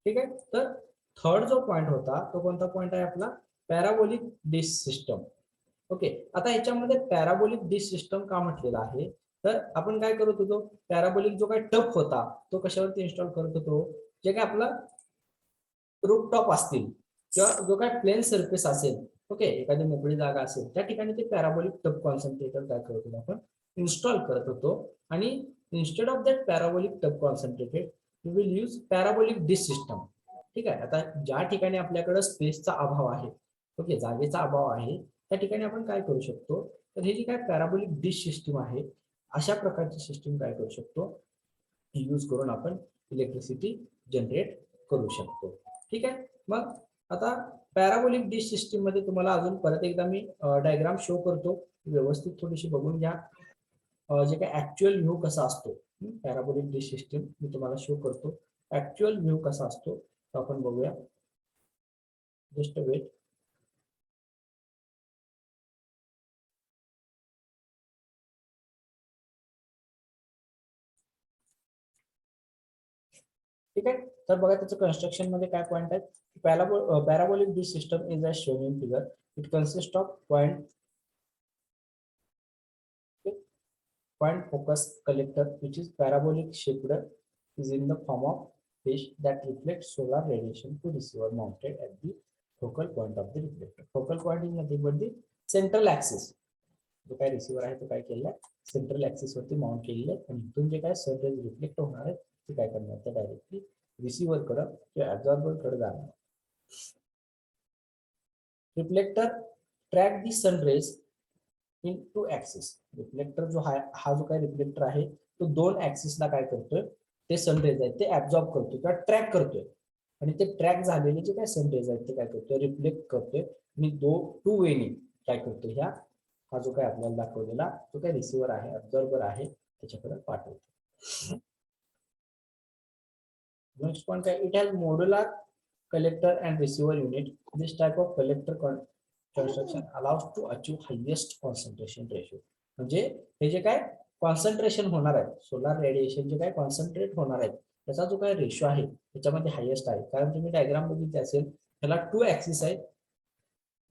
ठीक आहे. तर थर्ड जो पॉइंट होता तो कोणता पॉइंट आहे आपला, पॅराबोलिक डिश सिस्टम. ओके, आता याच्यामध्ये पॅराबोलिक डिश सिस्टम का म्हटलेला आहे, तर आपण काय करत होतो, पॅराबोलिक जो काही टप होता तो कशावरती इन्स्टॉल करत होतो, जे काय आपला रूफटॉप असतील किंवा जो काही प्लेन सरफेस असेल, ओके, एखादी मोकळी जागा असेल त्या ठिकाणी ते पॅराबोलिक टप कॉन्सन्ट्रेटर काय करत होतो आपण, इन्स्टॉल करत होतो. आणि instead of that parabolic trough concentrated we will use parabolic dish system. ठीक आहे. आता ज्या ठिकाणी आपल्याकडे स्पेसचा अभाव आहे, ओके, जागेचा अभाव आहे, त्या ठिकाणी आपण काय करू शकतो, तर हे जी काय पॅराबोलिक डिश सिस्टीम आहे, अशा प्रकारची सिस्टीम काय करू शकतो, यूज करून आपण इलेक्ट्रिसिटी जनरेट करू शकतो. ठीक आहे. मग आता पॅराबोलिक डिश सिस्टीम मध्ये तुम्हाला अजून परत एकदा मी डायग्राम शो करतो, व्यवस्थित थोडीशी बघून घ्या. जे काय ऍक्च्युअल व्ह्यू कसा असतो, पॅराबोलिक डिश सिस्टीम मी तुम्हाला शो करतो. ऍक्च्युअल व्ह्यू कसा असतो तो आपण बघूया. Just wait. ठीक आहे. तर बघा त्याचं कन्स्ट्रक्शन मध्ये काय पॉईंट आहेत. Parabolic dish system is a shown in figure. It consist of point focus collector which is parabolic shaped, is in the form of dish that reflects solar radiation to receiver mounted at the focal point of the reflector. Focal point is nothing but the central axis. जो काय receiver आहे तो काय केलेला आहे, central axis वरती mount केलेलं आहे आणि इथून जे काय सनरेज रिफ्लेक्ट होणार आहे ते काय करणार, ते डायरेक्टली रिसीवर कडे किंवा ऍब्झॉर्बर कडे जाणार. Reflector track the sunrays into axis. Reflector जो हा जो काय रिफ्लेक्टर आहे तो दोन ऍक्सिसला काय करतोय, ते सनरेज आहेत ते ऍब्झॉर्ब करतोय किंवा ट्रॅक करतोय. आणि ते ट्रॅक झालेले जे काय सनरेज आहेत ते काय करतोय, रिफ्लेक्ट करतोय आणि टू वेनी काय करतोय, ह्या हा जो काय आपल्याला दाखवलेला जो काय रिसीवर आहे, ऍब्झॉर्बर आहे, त्याच्याकडे पाठवतो. नेक्स्ट पॉइंट काय, it has modular collector and receiver unit. This type of collector construction allows to achieve highest concentration ratio. म्हणजे हे जे काय कॉन्सन्ट्रेशन होणार आहे, सोलार रेडिएशन जे काय कॉन्सन्ट्रेट होणार आहे त्याचा जो काय रेशो आहे त्याच्यामध्ये हायेस्ट आहे. कारण तुम्ही डायग्राम बघितली असेल, त्याला टू ऍक्सिस आहे,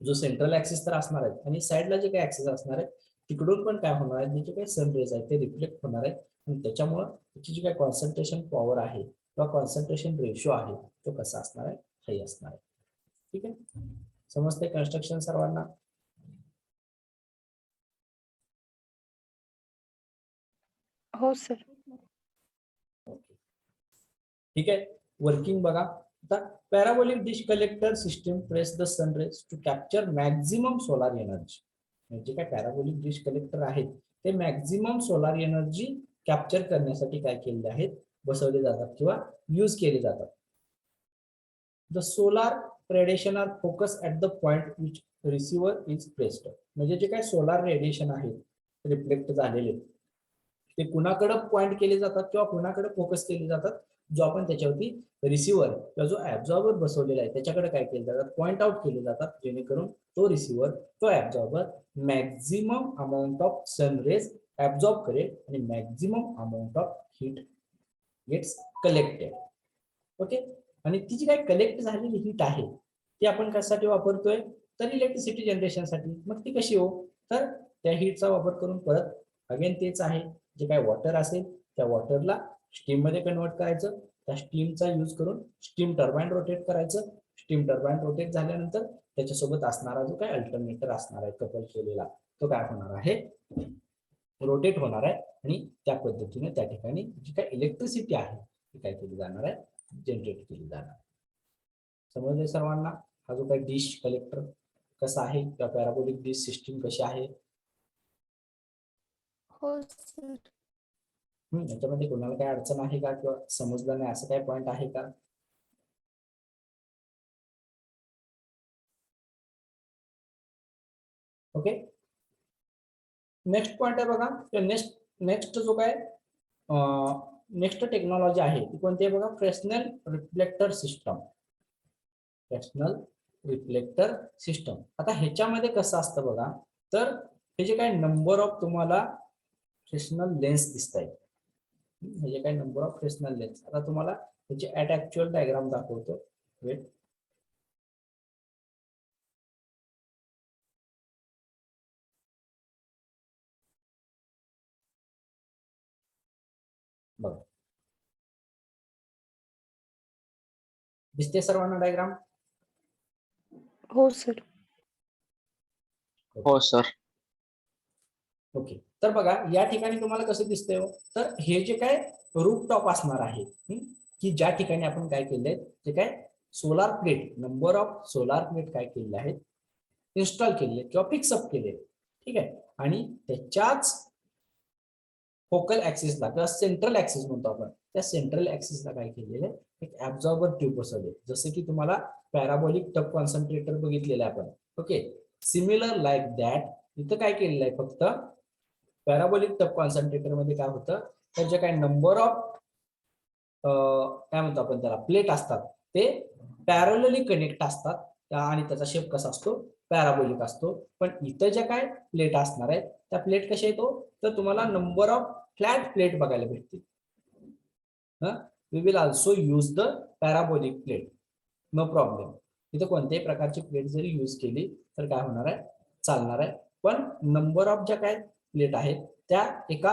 जो सेंट्रल ऍक्सिस तर असणार आहे आणि साईडला जे काही ऍक्सिस असणार आहे तिकडून पण काय होणार आहे, जे काही सन रेज आहे ते रिफ्लेक्ट होणार आहे आणि त्याच्यामुळे त्याची जी काही कॉन्सन्ट्रेशन पॉवर आहे किंवा कॉन्सन्ट्रेशन रेशो आहे तो कसा असणार आहे, हाय असणार आहे. ठीक आहे. समजते कन्स्ट्रक्शन सर्वांना? हो सर. ठीक आहे. वर्किंग बघा आता. Parabolic dish collector system press the sunrays to capture maximum solar energy. म्हणजे काय पॅराबोलिक डिश कलेक्टर आहेत ते मॅक्झिमम सोलार एनर्जी कॅप्चर करण्यासाठी काय केलेले आहेत, बसवले जातात किंवा यूज केले जातात. The solar radiation are focus at the point which receiver is placed. म्हणजे जे काय सोलार रेडिएशन आहे रिफ्लेक्ट झालेले ते कुणाकडे पॉइंट केले जातात किंवा कुणाकडे फोकस केले जातात, जो आपण त्याच्यावरती रिसीवर किंवा जो ऍब्झॉर्बर बसवलेला आहे त्याच्याकडे काय केले जातात, पॉइंट आउट केले जातात, जेणेकरून तो रिसीवर तो absorber maximum amount of sunrays absorb करेल आणि maximum amount of heat gets collected. Okay. आणि ती जी काही कलेक्ट झालेली हीट आहे ती आपण कशासाठी वापरतोय, तर इलेक्ट्रिसिटी जनरेशनसाठी. मग ती कशी हो, तर त्या हीटचा वापर करून परत अगेन तेच आहे, जे काय वॉटर असेल त्या वॉटरला स्टीम मध्ये कन्वर्ट करायचं, त्या स्टीमचा यूज करून स्टीम टर्बाईन रोटेट करायचं. स्टीम टर्बाईन रोटेट झाल्यानंतर त्याच्यासोबत असणारा जो काय अल्टरनेटर असणार आहे कपल केलेला, तो काय होणार आहे, रोटेट होणार आहे आणि त्या पद्धतीने त्या ठिकाणी जी काय इलेक्ट्रिसिटी आहे ती काय केली जाणार आहे, जनरेट केली जाणार. समजले सर्वांना? हा जो काही डिश कलेक्टर कसा आहे किंवा पॅराबोलिक डिश सिस्टीम कशी आहे? हो सर. याच्यामध्ये कोणाला काही अडचण आहे का किंवा समजलं नाही असं काही पॉइंट आहे का? ओके. नेक्स्ट पॉइंट आहे बघा. नेक्स्ट जो काय नेक्स्ट टेक्नॉलॉजी आहे ती कोणती आहे बघा, Fresnel reflector system. Fresnel reflector system. आता ह्याच्यामध्ये कसं असतं बघा, तर हे जे काही नंबर ऑफ तुम्हाला फ्रेस्नेल लेन्स दिसत आहेत, हे जे काही नंबर ऑफ फ्रेस्नल लेन्स. आता तुम्हाला त्याची ऍट ऍक्च्युअल डायग्राम दाखवतो. वेट. बघा, दिसते सर्वांना डायग्राम? हो सर. हो सर. ओके. तर बघा या ठिकाणी तुम्हाला कसं दिसतंय हो? तर हे जे काय रूफ टॉप असणार आहे, की ज्या ठिकाणी आपण काय केलंय, ते काय solar plate, number of solar plate काय केलेले आहेत, इन्स्टॉल केलेले किंवा फिक्सअप केले. ठीक आहे. आणि त्याच्याच फोकल ऍक्सिसला किंवा सेंट्रल ऍक्सिस म्हणतो आपण, त्या सेंट्रल ऍक्सिसला काय केलेलं आहे, एक ऍब्झॉर्बर ट्यूब बसवले. जसं की तुम्हाला पॅराबॉलिक टब कॉन्सन्ट्रेटर बघितलेलं आहे आपण. ओके. सिमिलर लाईक दॅट इथं काय केलेलं आहे, फक्त पॅराबॉलिक टब कॉन्सन्ट्रेटर मध्ये काय होतं, तर जे काही नंबर ऑफ काय म्हणतो आपण त्याला प्लेट असतात, ते पॅरलली कनेक्ट असतात आणि त्याचा शेप कसा असतो, पॅराबोलिक असतो. पण इथं ज्या काय प्लेट असणार आहेत, त्या प्लेट कशा येतो, तर तुम्हाला नंबर ऑफ फ्लॅट प्लेट बघायला भेटतील. We will also use the parabolic plate, no problem. इथं कोणत्याही प्रकारची प्लेट जरी यूज केली तर काय होणार आहे, चालणार आहे. पण नंबर ऑफ ज्या काय प्लेट आहेत त्या एका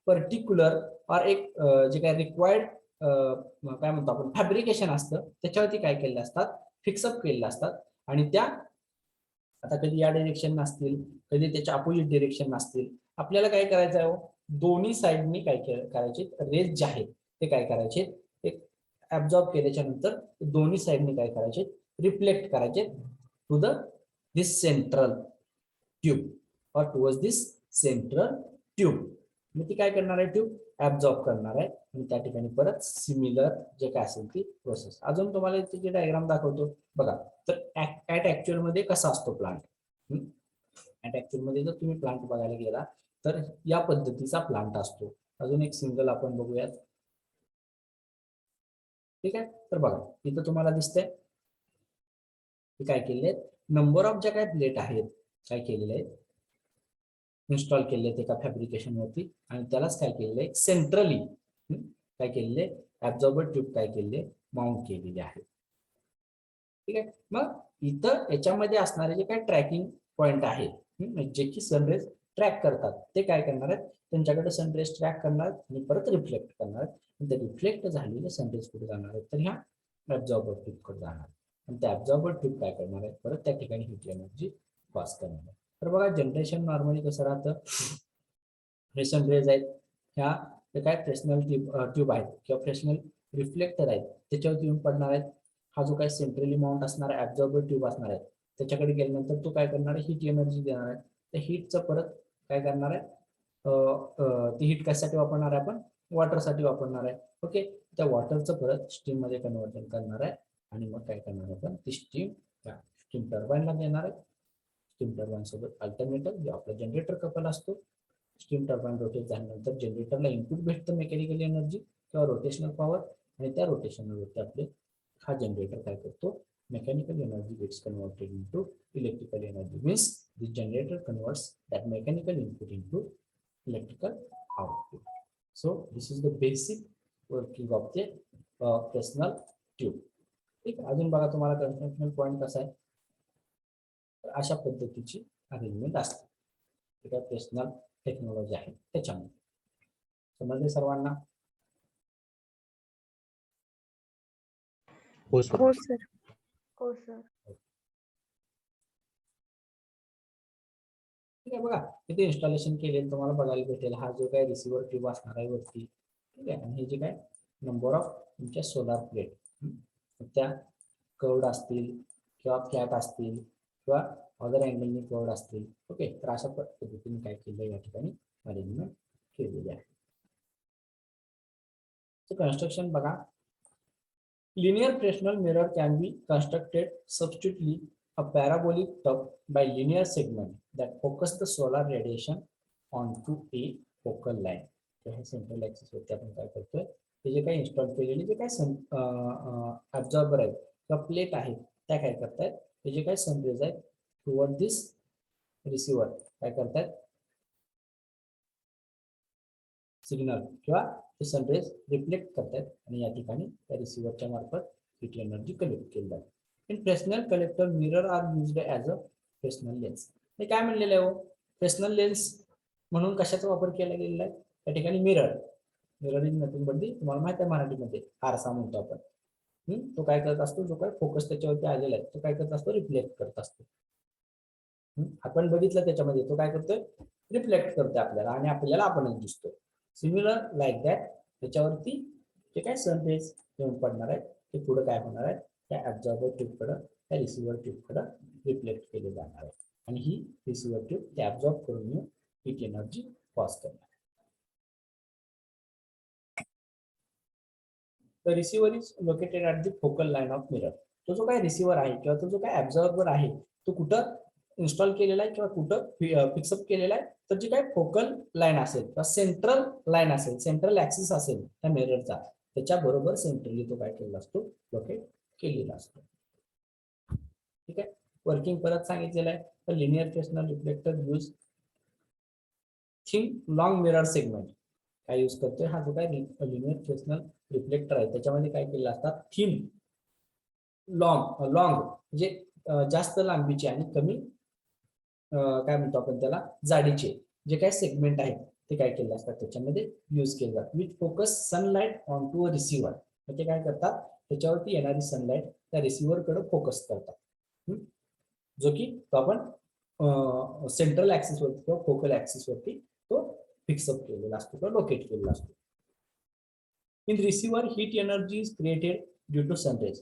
पर्टिक्युलर और एक जे काय रिक्वायर्ड काय म्हणतो आपण फॅब्रिकेशन असतं त्याच्यावरती काय केलेलं असतात, फिक्सअप केलेलं असतात. आणि त्या आता कधी या डायरेक्शन नसतील, कधी त्याच्या अपोजिट डायरेक्शन नसतील, आपल्याला काय करायचं आहे, दोन्ही साइडनी काय करायचे, रेज जे आहेत ते काय करायचे, एक ऍब्झॉर्ब केल्याच्या नंतर दोन्ही साइडनी काय करायचे, रिफ्लेक्ट करायचे to the this central tube or towards this central tube. मग ती काय करणार आहे, ट्यूब ऍब्झॉर्ब करणार आहे आणि त्या ठिकाणी परत सिमिलर जे काय असेल ती प्रोसेस. अजून तुम्हाला त्याची डायग्राम दाखवतो बघा. तर ऍट ऍक्च्युअल मध्ये कसा असतो प्लांट, ऍट ऍक्च्युअल मध्ये जर तुम्ही प्लांट बघायला गेला तर या पद्धतीचा प्लांट असतो. अजून एक सिंगल आपण बघूयात. ठीक आहे. तर बघा इथं तुम्हाला दिसतंय काय केलेले, नंबर ऑफ ज्या काय प्लेट आहेत काय केलेले आहेत, इन्स्टॉल केले आहेत एका फॅब्रिकेशन वरती आणि त्यालाच काय केलेलं आहे, सेंट्रली काय केलेले, ऍब्झॉर्बर ट्यूब काय केलेले, माउंट केलेले आहे. ठीक आहे. मग इथं याच्यामध्ये असणारे जे काही ट्रॅकिंग पॉइंट आहेत, जे की सनरेज ट्रॅक करतात, ते काय करणार आहेत, त्यांच्याकडे सनरेज ट्रॅक करणार आणि परत रिफ्लेक्ट करणार. ते रिफ्लेक्ट झालेले सनरेज कुठे जाणार आहेत, तर ह्या ऍब्झॉर्बर ट्यूब कडे जाणार आणि त्या ऍब्झॉर्बर ट्यूब काय करणार आहे, परत त्या ठिकाणी हिट एनर्जी पास करणार आहे. तर बघा जनरेशन नॉर्मली कसं राहतं, हे सनरेज आहेत, ह्या काय फ्रेस्नल ट्यूब आहेत किंवा फ्रेस्नल रिफ्लेक्टर आहेत त्याच्यावरती येऊन पडणार आहेत. हा जो काही सेंट्रली माउंट असणारा ऍब्झॉर्बर ट्यूब असणार आहे त्याच्याकडे गेल्यानंतर तो काय करणार आहे, हीट एनर्जी देणार आहे. त्या हीटचं परत काय करणार आहे, ती हीट कशासाठी वापरणार आहे, आपण वॉटरसाठी वापरणार आहे. ओके. त्या वॉटरचं परत स्टीम मध्ये कन्वर्जन करणार आहे आणि मग काय करणार आहे, आपण ती स्टीम टर्बाईनला देणार आहे. स्टीम टर्बाईन सोबत अल्टरनेटर जो आपला जनरेटर कपल असतो, स्टीम टर्बाईन रोटेट झाल्यानंतर जनरेटरला इनपुट भेटतं मेकॅनिकल एनर्जी किंवा रोटेशनल पॉवर आणि त्या रोटेशनवरती आपले हा जनरेटर काय करतो, mechanical energy gets converted into electrical energy. Means this generator converts that mechanical input into electrical output. So this is the basic working of the Fresnel tube. ठीक आहे. अजून बघा तुम्हाला कन्व्हेन्शनल पॉईंट कसा आहे, अशा पद्धतीची अरेंजमेंट असते. ठीक आहे. फ्रेस्नल टेक्नॉलॉजी आहे त्याच्यामध्ये. समजले सर्वांना? हो सर. हो सर. हो सर. ठीक आहे. बघा इथे इन्स्टॉलेशन केले तुम्हाला बघायला भेटेल, हा जो काय रिसिव्हर ट्यूब असणार आहे वरती. ठीक आहे. आणि हे जे काय नंबर ऑफ तुमच्या सोलार प्लेट त्या कर्व्ड असतील किंवा फ्लॅट असतील किंवा अदर अँगलनी कर्व्ड असतील. ओके. तर अशा पद्धतीने काय केलं या ठिकाणी अरेंजमेंट केलेली आहे. कन्स्ट्रक्शन बघा. Linear Fresnel mirror can be constructed substitutely a parabolic tub by linear segment that focus the solar radiation onto a focal line. तर हे सेंट्रल ऍक्सिस वरती आपण काय करतोय, हे जे काही इन्स्टॉल केलेले जे काही ऍब्झॉर्बर आहेत किंवा प्लेट आहेत त्या काय करतायत, हे जे काही सनरेज आहेत टुवर्ड दिस रिसिव्हर काय करतायत, सिग्नल किंवा ते सनरेज रिफ्लेक्ट करतात आणि या ठिकाणी त्या रिसिव्हरच्या मार्फत हिट एनर्जी कलेक्ट केली जाते. In Fresnel collector mirror are used as a Fresnel lens. हे काय म्हणलेलं आहे हो, फ्रेस्नेल लेन्स म्हणून कशाचा वापर केला गेलेला आहे त्या ठिकाणी? Mirror. Mirror is nothing but तुम्हाला माहिती आहे मराठीमध्ये आरसा म्हणतो आपण. तो काय करत असतो, जो काय फोकस त्याच्यावरती आलेला आहे तो काय करत असतो, रिफ्लेक्ट करत असतो. आपण बघितलं त्याच्यामध्ये तो काय करतोय, रिफ्लेक्ट करतोय आपल्याला आणि आपल्याला आपणच दिसतो. सिमिलर लाईक दॅट त्याच्यावरती जे काय सनरेज येऊन पडणार आहे ते पुढे काय होणार आहे, त्या ऍब्झॉर्बर ट्यूबकडे त्या रिसिव्हर ट्यूबकडे रिफ्लेक्ट केले जाणार आहे आणि ही रिसिव्हर ट्यूब ते ऍब्झॉर्ब करून हीट एनर्जी पास करणार. The receiver is located at the focal line of mirror. तो जो काय रिसिव्हर आहे किंवा तो जो काय ऍब्झॉर्बर आहे तो कुठं इन्स्टॉल केलेला आहे किंवा कुठं फिक्सअप केलेला आहे, तर जी काय फोकल लाईन असेल किंवा सेंट्रल लाईन असेल, सेंट्रल ऍक्सिस असेल त्या मिररचा, त्याच्या बरोबर सेंट्रली तो काय केलेला असतो, लोकेट केलेला असतो. ठीक आहे. वर्किंग परत सांगितलेलं आहे. तर linear Fresnel reflector use thin long mirror segment. काय यूज करतोय, हा जो काय लिनियर फ्रेस्नेल रिफ्लेक्टर आहे त्याच्यामध्ये काय केलेलं असतात, थिन लॉंग म्हणजे जास्त लांबीचे आणि कमी काय म्हणतो आपण त्याला, जाडीचे जे काय सेगमेंट आहेत ते काय केले असतात त्याच्यामध्ये यूज केले जातात. With focus sunlight on to a receiver. ते काय करतात, त्याच्यावरती येणारी सनलाइट त्या रिसिव्हर कडे फोकस करतात, जो की तो आपण सेंट्रल ऍक्सिस वरती किंवा फोकल ऍक्सिस वरती तो फिक्सअप केलेला असतो किंवा लोकेट केलेला असतो. In receiver heat energy is created due to sunrays.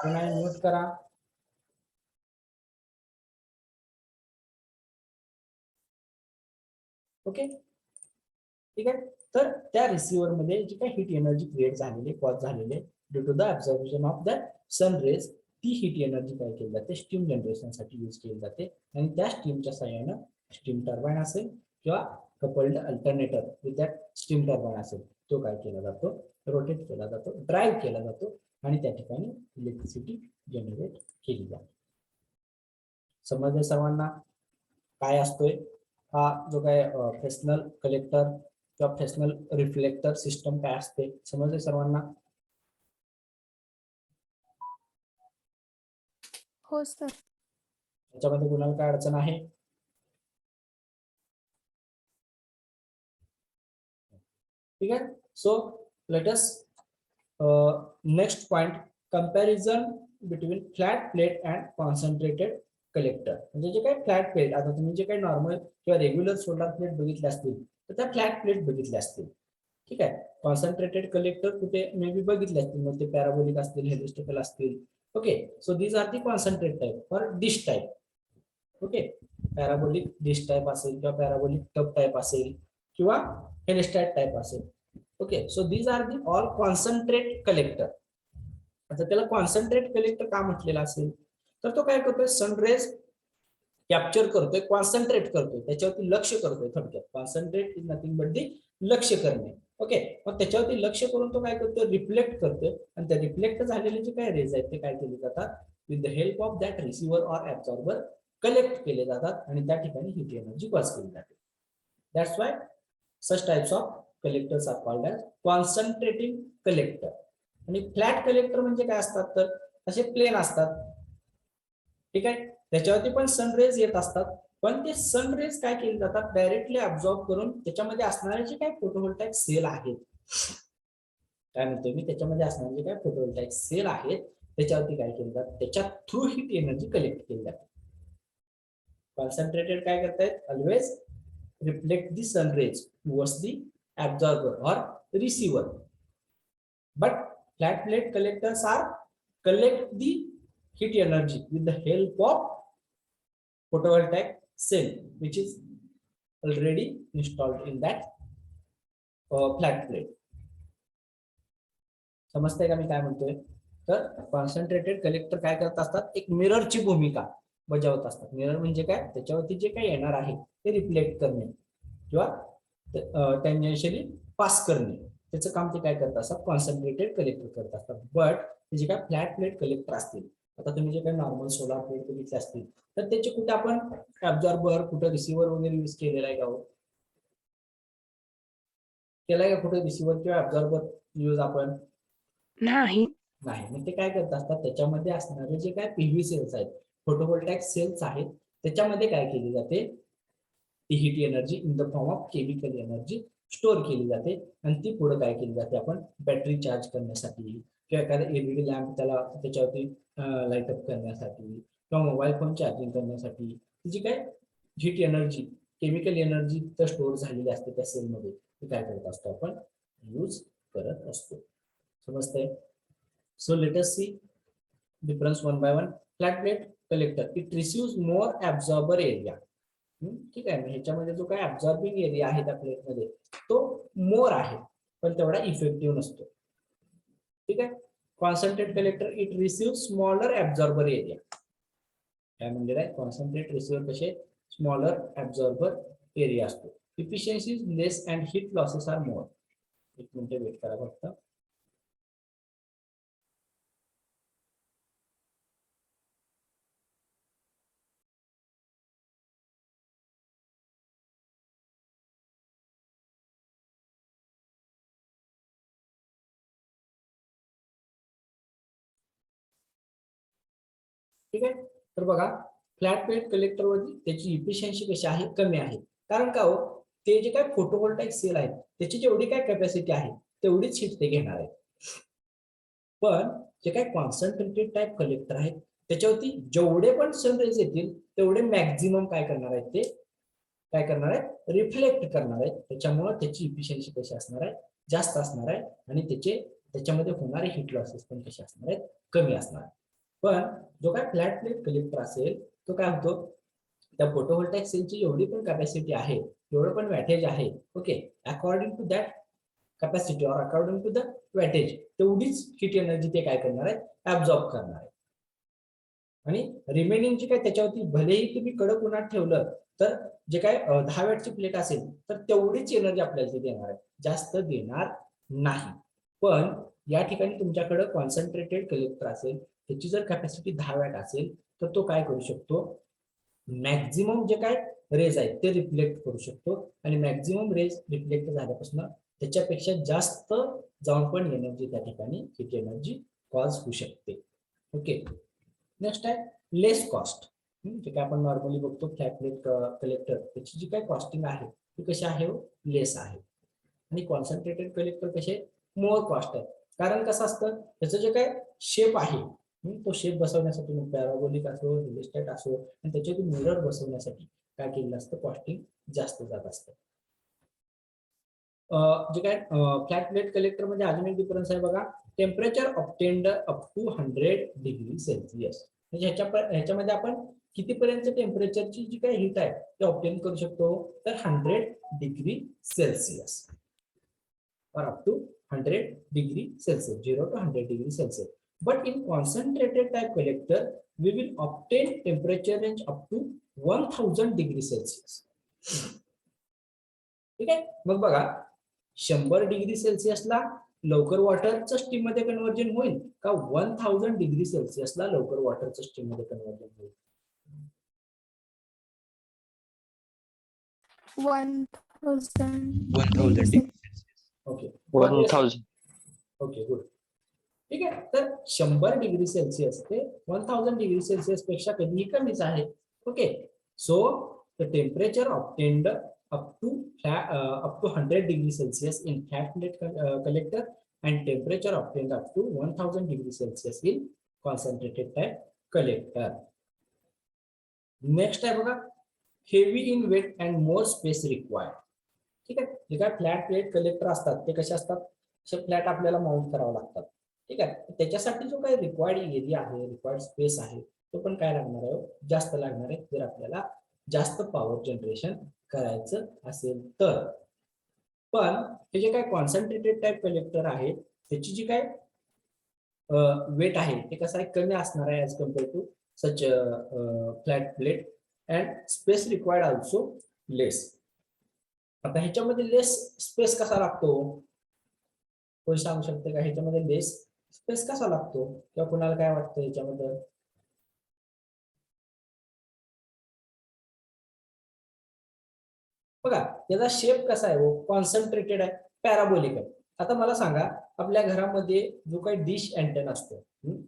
Mute करा. ओके, ठीक आहे. तर त्या रिसिव्हर मध्ये जी काही हिट एनर्जी क्रिएट झालेली, कॉज झालेले due to the observation of the sunrays, ती हिट एनर्जी काय केली जाते, स्टीम जनरेशन साठी यूज केली जाते आणि त्या स्टीमच्या सहाय्यानं स्टीम टर्बाइन असेल किंवा coupled alternator with that steam turbine असेल, तो काय केला जातो, रोटेट केला जातो, ड्राईव्ह केला जातो आणि त्या ठिकाणी इलेक्ट्रिसिटी जनरेट केली जाते. समजले सर्वांना काय असतोय हा जो काय फ्रेस्नेल कलेक्टर किंवा फ्रेस्नेल रिफ्लेक्टर सिस्टम काय असते, समजले सर्वांना? हो सर. त्याच्यामध्ये कुणाला काय अडचण आहे? ठीक आहे. So let us next point, comparison between flat plate and concentrated collector. म्हणजे जे काही फ्लॅट प्लेट, आता तुम्ही जे काही नॉर्मल किंवा रेग्युलर सोलर प्लेट बघितले असतील तर त्या फ्लॅट प्लेट बघितल्या असतील. ठीक आहे. कॉन्सन्ट्रेटेड कलेक्टर कुठे मे बी बघितले असतील, मग ते पॅराबोलिक असतील, हेलिस्टिकल असतील. Okay, so these are the concentrate type और dish type. Okay, parabolic dish type असेल किंवा पॅराबोलिक टब टाइप असेल किंवा हेलिस्टॅट टाइप असेल. Okay, so these are the all concentrate collector. आता त्याला कॉन्सन्ट्रेट कलेक्टर का म्हटलेला असेल, तर तो काय करतोय, सनरेज कॅप्चर करतोय, कॉन्सन्ट्रेट करतोय, त्याच्यावरती लक्ष करतोय. थोडक्यात कॉन्सन्ट्रेट इज नथिंग बट दी लक्ष करणे. ओके, मग त्याच्यावरती लक्ष करून तो काय करतोय, रिफ्लेक्ट करतोय आणि त्या रिफ्लेक्ट झालेले जे काय रेज आहेत ते काय केले जातात, with the help of that receiver or absorber collect केले जातात आणि त्या ठिकाणी हिट एनर्जी पास केली जाते. That's why such types of collectors are called as concentrating collector. आणि फ्लॅट कलेक्टर म्हणजे काय असतात, तर असे प्लेन असतात. ठीक आहे, त्याच्यावरती पण सनरेज येत असतात, पण ते सनरेज काय केले जातात, डायरेक्टली अब्झॉर्ब करून त्याच्यामध्ये असणारे जे काही फोटोव्होल्टाइक सेल आहेत, काय म्हणतोय मी, त्याच्यामध्ये असणारे जे काही फोटोव्होल्टाइक सेल आहेत त्याच्यावरती काय केलं जातं, त्याच्या थ्रू हिट एनर्जी कलेक्ट केली जाते. कॉन्सन्ट्रेटेड काय करतायत, always reflect the sunrays towards the absorber और receiver. But flat plate collectors are collect the heat energy with the help of photovoltaic cell which is already installed in that flat plate. समजतंय का मी काय म्हणतोय? तर concentrated collector काय करत असतात, एक मिररची भूमिका बजावत असतात. मिरर म्हणजे काय, त्याच्यावरती जे काही येणार आहे ते रिफ्लेक्ट करणे किंवा टेंजेन्शियली पास करणे, त्याचं काम ते काय करत असतात, कॉन्सन्ट्रेटेड कलेक्टर करत असतात. बट जे काय फ्लॅट प्लेट कलेक्टर असतील आता तुम्ही जे काही नॉर्मल सोलार प्लेट बघितले असतील तर त्याचे कुठे आपण ऍब्झॉर्बर, कुठे रिसिव्हर वगैरे यूज केलेला आहे का हो? केलाय का कुठे रिसिव्हर किंवा ऍब्झॉर्बर यूज आपण? नाही. नाही. मग ते काय करत असतात, त्याच्यामध्ये असणारे जे काय पीव्ही सेल्स आहेत, फोटोव्होल्टाइक सेल्स आहेत, त्याच्यामध्ये काय केली जाते, ती heat energy in the form of chemical energy store केली जाते आणि ती पुढे काय केली जाते, आपण बॅटरी चार्ज करण्यासाठी किंवा एखादा एलईडी लॅम्प त्याला त्याच्यावरती लाईट अप करण्यासाठी किंवा मोबाईल फोन चार्जिंग करण्यासाठी जी काय हीट एनर्जी, केमिकल एनर्जी तर स्टोअर झालेली असते त्या सेलमध्ये, ती काय करत असतो आपण यूज करत असतो. समजतंय? So let us see difference one by one. Flat plate collector it receive more absorber area. ठीक आहे. ह्याच्यामध्ये जो काय ऍब्झॉर्बिंग एरिया आहे त्या प्लेटमध्ये तो मोर आहे, पण तेवढा इफेक्टिव्ह नसतो. ठीक आहे. Concentrate collector it receive smaller absorber area. काय म्हणजे काय, कॉन्सन्ट्रेट रिसिव्हर कसे स्मॉलर ऍब्झॉर्बर एरिया असतो. Efficiency is less and heat losses are more. एक मिनिट वेट करा फक्त. ठीक आहे. तर बघा, फ्लॅट प्लेट कलेक्टर वरती त्याची इफिशियन्सी कशी आहे, कमी आहे. कारण का हो, ते जे काय फोटोव्होल्टाइक सेल आहेत त्याची जेवढी काय कॅपॅसिटी आहे तेवढीच हीट ते घेणार आहे. पण जे काय कॉन्सन्ट्रेटेड टाइप कलेक्टर आहेत त्याच्यावरती जेवढे पण सनरेज येतील तेवढे मॅक्झिमम काय करणार आहेत, ते काय करणार आहेत, रिफ्लेक्ट करणार आहेत. त्याच्यामुळे त्याची इफिशियन्सी कशी असणार आहे, जास्त असणार आहे आणि त्याच्यामध्ये होणारे हीट लॉसेस पण कसे असणार आहेत, कमी असणार आहे. पण जो काय फ्लॅट प्लेट कलेक्टर असेल तो काय होतो, त्या फोटोव्होल्टाइक सेलची एवढी पण कॅपॅसिटी आहे, एवढं पण वॅटेज आहे, okay, according to that capacity or according to the wattage तेवढीच हीट एनर्जी ते काय करणार आहे, ऍब्झॉर्ब करणार आहे. आणि रिमेनिंग जे काय त्याच्यावरती भलेही तुम्ही कडक उन्हात ठेवलं तर जे काय 10 वॅटची प्लेट असेल तर तेवढीच एनर्जी आपल्याला देणार आहे, जास्त देणार नाही. पण या ठिकाणी तुमच्याकडे कॉन्सन्ट्रेटेड कलेक्टर असेल, त्याची जर कॅपॅसिटी 10 वॅट असेल तर तो काय करू शकतो, मॅक्झिमम जे काय रेज आहेत ते रिफ्लेक्ट करू शकतो आणि मॅक्झिमम रेज रिफ्लेक्ट झाल्यापासून त्याच्यापेक्षा जास्त जाऊन पण एनर्जी त्या ठिकाणी हीट एनर्जी कॉज होऊ शकते. ओके. नेक्स्ट आहे लेस कॉस्ट. जे काय आपण नॉर्मली बघतो फ्लॅट प्लेट कलेक्टर त्याची जी काय कॉस्टिंग आहे ती कशी आहे, लेस आहे. आणि कॉन्सन्ट्रेटेड कलेक्टर कसे मोर कॉस्ट आहे. कारण कसं असतं, त्याचं जे काय शेप आहे तो शेप बसवण्यासाठी पॅराबोलिक असो, रिलिस्टेट असो आणि त्याच्यात मिरर बसवण्यासाठी काय केलेलं असतं, कॉस्टिंग जास्त जात असतं. जे काय फ्लॅट प्लेट कलेक्टर मध्ये अजून एक डिफरन्स आहे बघा, temperature obtained up to 100 degree Celsius. म्हणजे ह्याच्यामध्ये आपण कितीपर्यंत टेम्परेचरची जी काही हीट आहे ते ऑब्टेन करू शकतो, तर 100 degree Celsius or up to 100 degree Celsius, 0 to 100 degree Celsius. But in concentrated type collector, we will obtain temperature range up to 1000 degree Celsius. ठीक आहे. मग बघा, 100 डिग्री सेल्सिअसला लवकर वॉटरचं स्टीम मध्ये कन्व्हर्जन होईल का 1000 डिग्री सेल्सिअसला लवकर वॉटरचं स्टीम मध्ये कन्व्हर्जन होईल? 1000 ओके, 1000. Okay, good. ठीक आहे. तर 100 डिग्री सेल्सिअस ते 1000 डिग्री सेल्सिअस पेक्षा कधीही कमीच आहे. Okay. So the temperature obtained up to 100 degree Celsius in flat plate collector and temperature obtained up to 1000 degree Celsius in concentrated type collector. Next आहे बघा, heavy in weight and more space required. ठीक आहे. जे काय flat plate collector असतात ते कसे असतात, असे फ्लॅट आपल्याला माउंट करावं लागतात. ठीक आहे. त्याच्यासाठी जो काही रिक्वायर्ड एरिया आहे, रिक्वायर्ड स्पेस आहे तो पण काय लागणार आहे, जास्त लागणार आहे जर आपल्याला जास्त पॉवर जनरेशन करायचं असेल तर. पण हे जे काय कॉन्सन्ट्रेटेड टाइप कलेक्टर आहे त्याची जी काय वेट आहे ते कसं आहे, कमी असणार आहे as compare to such flat plate and space required also less. आता ह्याच्यामध्ये लेस स्पेस कसा लागतो, कोणी सांगू शकते का ह्याच्यामध्ये लेस स्पेस कसा लागतो, किंवा कुणाला काय वाटतं ह्याच्यामध्ये? बघा याचा शेप कसा आहे, कॉन्सन्ट्रेटेड आहे, पॅराबोलिक आहे. आता मला सांगा, आपल्या घरामध्ये जो काही डिश अँटेना असतो,